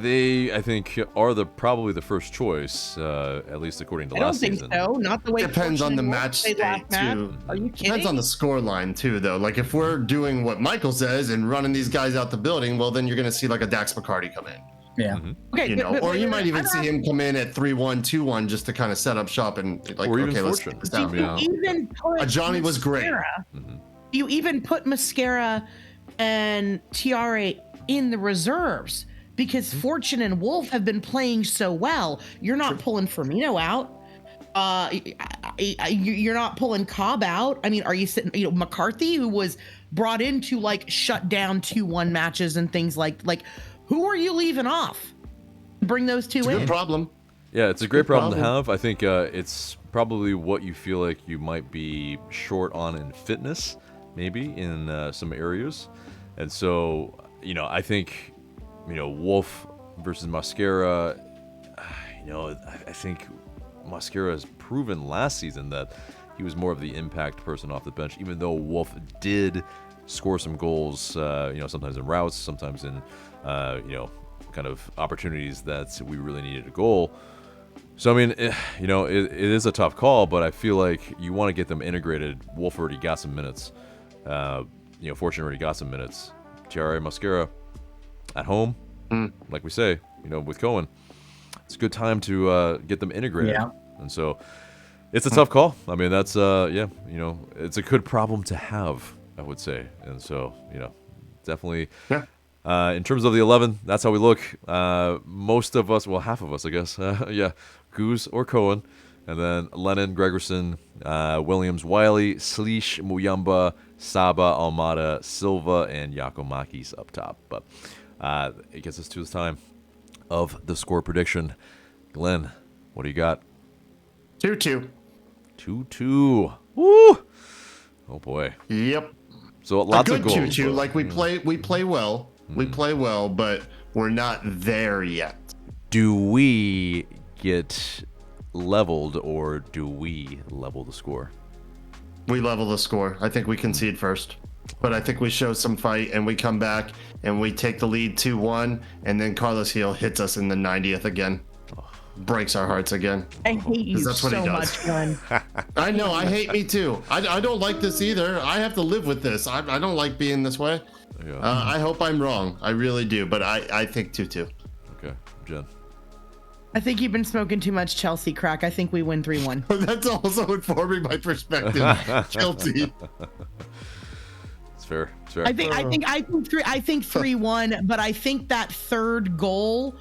S1: they, I think, are probably the first choice, at least according to
S3: I don't
S1: last
S3: think
S1: season.
S3: so. Not the way.
S2: Depends on the
S3: Fortune
S2: match
S3: played last
S2: state
S3: match.
S2: too.
S3: Are you kidding?
S2: Depends on the score line too, though. Like if we're doing what Michael says and running these guys out the building, well, then you're going to see like a Dax McCarty come in.
S4: Yeah.
S3: Okay,
S2: You know, or you might even see him come in at 3-1, 2-1 just to kind of set up shop and like,
S1: Or even
S2: okay, let's
S1: Fortune.
S2: take this down.
S1: Yeah.
S3: Even put
S2: Johnny was great.
S3: You even put Mascara and Tiare in the reserves because Fortune and Wolf have been playing so well. You're not pulling Firmino out. You're not pulling Cobb out. I mean, are you sitting? You know, McCarthy, who was brought in to like shut down 2-1 matches and things like. Who are you leaving off? Bring those two in.
S2: Good problem.
S1: Yeah, it's a great problem to have. I think it's probably what you feel like you might be short on in fitness, maybe in some areas. And so, I think, Wolf versus Mascara, I think Mascara has proven last season that he was more of the impact person off the bench, even though Wolf did score some goals, sometimes in routes, sometimes in, kind of opportunities that we really needed a goal. So, I mean, it is a tough call, but I feel like you want to get them integrated. Wolf already got some minutes. Fortune already got some minutes. Tiare Mascara at home, like we say, with Cohen, it's a good time to get them integrated. Yeah. And so it's a tough call. I mean, that's, it's a good problem to have, I would say. And so, definitely. Yeah. In terms of the 11, that's how we look. Most of us, well, half of us, I guess. Guz or Cohen. And then Lennon, Gregerson, Williams, Wiley, Sleesh, Muyamba, Saba, Almada, Silva, and Yakomakis up top. But it gets us to the time of the score prediction. Glenn, what do you got?
S2: 2-2.
S1: 2-2. Woo! Oh, boy.
S2: Yep.
S1: So lots of goals.
S2: 2-2. Like we play well. We play well, but we're not there yet.
S1: Do we get leveled or do we level the score?
S2: We level the score. I think we concede first. But I think we show some fight and we come back and we take the lead 2-1 and then Carlos Gil hits us in the 90th again. Breaks our hearts again.
S3: I hate you
S2: that's what
S3: so
S2: he does.
S3: much, Glenn.
S2: I know. I hate me too. I don't like this either. I have to live with this. I don't like being this way. Yeah. I hope I'm wrong. I really do. But I think 2-2.
S1: Okay. Jen.
S3: I think you've been smoking too much Chelsea crack. I think we win 3-1.
S2: That's also informing my perspective. Chelsea.
S1: It's fair. It's fair.
S3: I think 3-1, but I think that third goal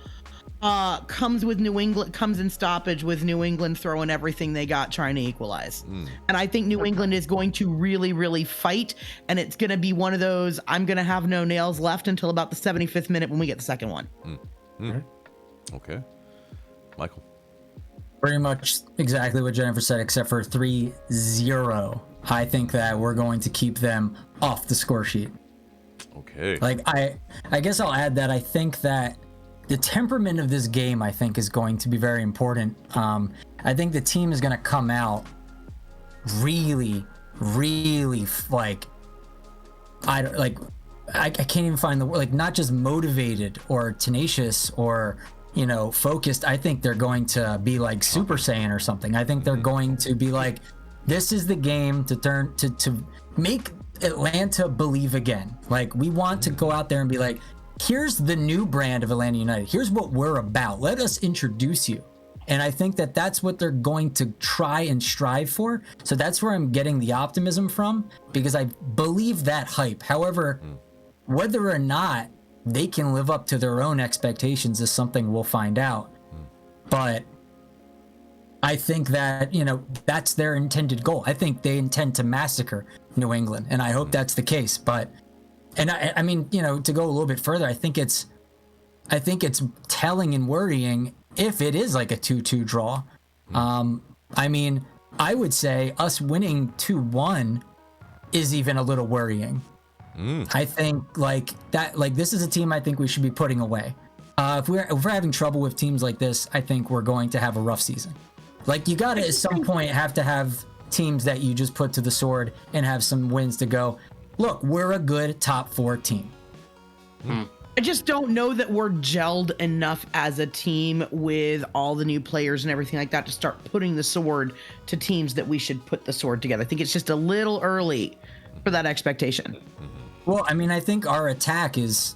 S3: comes in stoppage with New England throwing everything they got trying to equalize. And I think New England is going to really, really fight. And it's going to be one of those, I'm going to have no nails left until about the 75th minute when we get the second one.
S1: Okay. Michael.
S4: Pretty much exactly what Jennifer said, except for 3-0. I think that we're going to keep them off the score sheet.
S1: Okay.
S4: Like, I guess I'll add that I think that the temperament of this game, I think, is going to be very important. I think the team is going to come out really, really I can't even find the word, like, not just motivated or tenacious or, focused. I think they're going to be like Super Saiyan or something. I think they're going to be like, this is the game to make Atlanta believe again. Like, we want to go out there and be like, here's the new brand of Atlanta United. Here's what we're about. Let us introduce you. And I think that that's what they're going to try and strive for. So that's where I'm getting the optimism from, because I believe that hype. However, whether or not they can live up to their own expectations is something we'll find out. But I think that, that's their intended goal. I think they intend to massacre New England, and I hope that's the case. But and I mean, to go a little bit further, I think it's telling and worrying if it is like a 2-2 draw. I mean, I would say us winning 2-1 is even a little worrying. I think this is a team I think we should be putting away. If we're having trouble with teams like this, I think we're going to have a rough season. Like, you gotta at some point have to have teams that you just put to the sword and have some wins to go, look, we're a good top 4 team.
S3: I just don't know that we're gelled enough as a team with all the new players and everything like that to start putting the sword to teams that we should put the sword together. I think it's just a little early for that expectation.
S4: Well, I mean, I think our attack is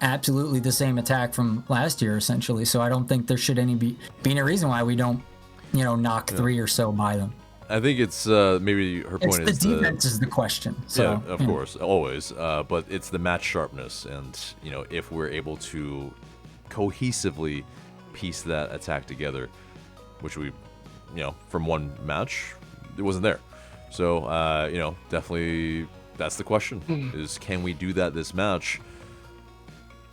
S4: absolutely the same attack from last year, essentially. So I don't think there should be any reason why we don't, knock 3 or so by them.
S1: I think it's maybe her point
S4: It's
S1: is
S4: the defense is the question. So,
S1: yeah, of course, always. But it's the match sharpness, and if we're able to cohesively piece that attack together, which we, from one match, it wasn't there. So definitely that's the question: is can we do that this match?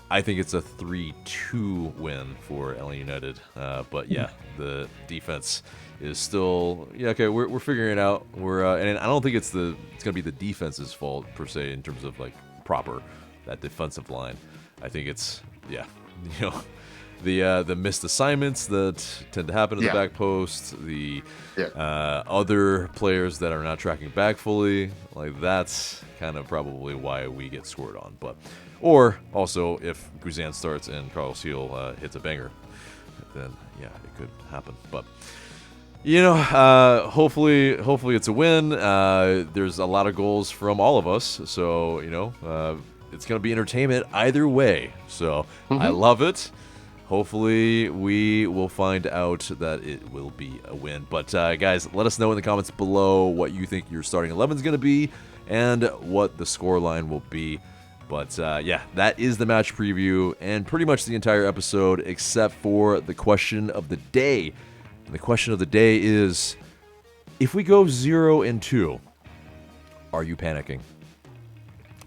S1: I think it's a 3-2 win for LA United. But yeah, the defense is still okay. We're figuring it out. And I don't think it's gonna be the defense's fault per se in terms of like proper that defensive line. I think it's the missed assignments that tend to happen in the back post, the other players that are not tracking back fully. Like that's kind of probably why we get scored on. Or also if Guzan starts and Carlos Heel hits a banger, then yeah, it could happen. But hopefully it's a win. There's a lot of goals from all of us, so it's gonna be entertainment either way. So I love it. Hopefully we will find out that it will be a win. But guys, let us know in the comments below what you think your starting 11 is gonna be and what the score line will be. But yeah, that is the match preview and pretty much the entire episode except for the question of the day. And the question of the day is, if we go 0-2, are you panicking?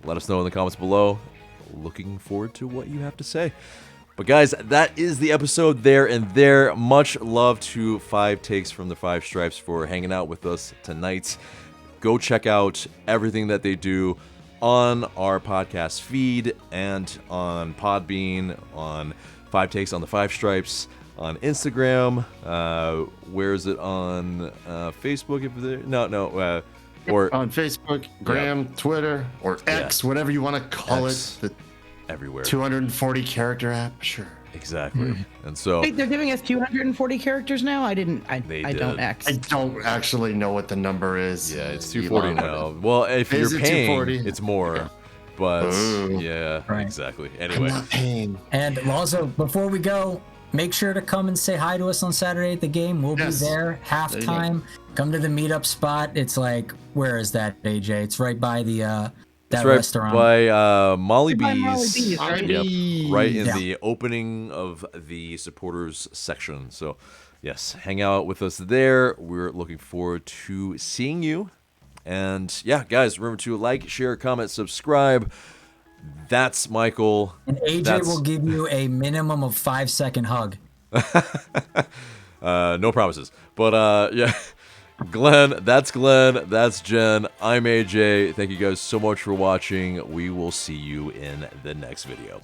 S1: Let us know in the comments below. Looking forward to what you have to say. But guys, that is the episode there and there. Much love to 5 Takes from the 5 Stripes for hanging out with us tonight. Go check out everything that they do on our podcast feed and on Podbean, on 5 Takes on the 5 Stripes, on Instagram. Where is it on Facebook? Or
S2: on Facebook, Gram, Twitter, or X, whatever you want to call
S1: X,
S2: it.
S1: Everywhere.
S2: 240 character app, sure.
S1: Exactly. And so
S3: Wait, they're giving us 240 characters now? I don't X.
S2: I don't actually know what the number is.
S1: Yeah, it's 240 now. Well, if
S2: Is
S1: you're
S2: it
S1: paying,
S2: 240?
S1: it's more.
S2: Okay.
S1: But
S2: Ooh.
S4: Right.
S1: exactly.
S2: I'm
S1: Anyway,
S2: not paying.
S4: And also, before we go, make sure to come and say hi to us on Saturday at the game. We'll be there, halftime. Come to the meetup spot. It's like, where is that, AJ? It's right by the that restaurant.
S1: By Molly
S3: By
S1: B's.
S3: Molly B's, right?
S1: Yep, right in the opening of the supporters section. So, yes, hang out with us there. We're looking forward to seeing you. And yeah, guys, remember to like, share, comment, subscribe. That's Michael.
S4: And AJ will give you a minimum of 5-second hug.
S1: No promises. But yeah. Glenn, that's Jen, I'm AJ. Thank you guys so much for watching. We will see you in the next video.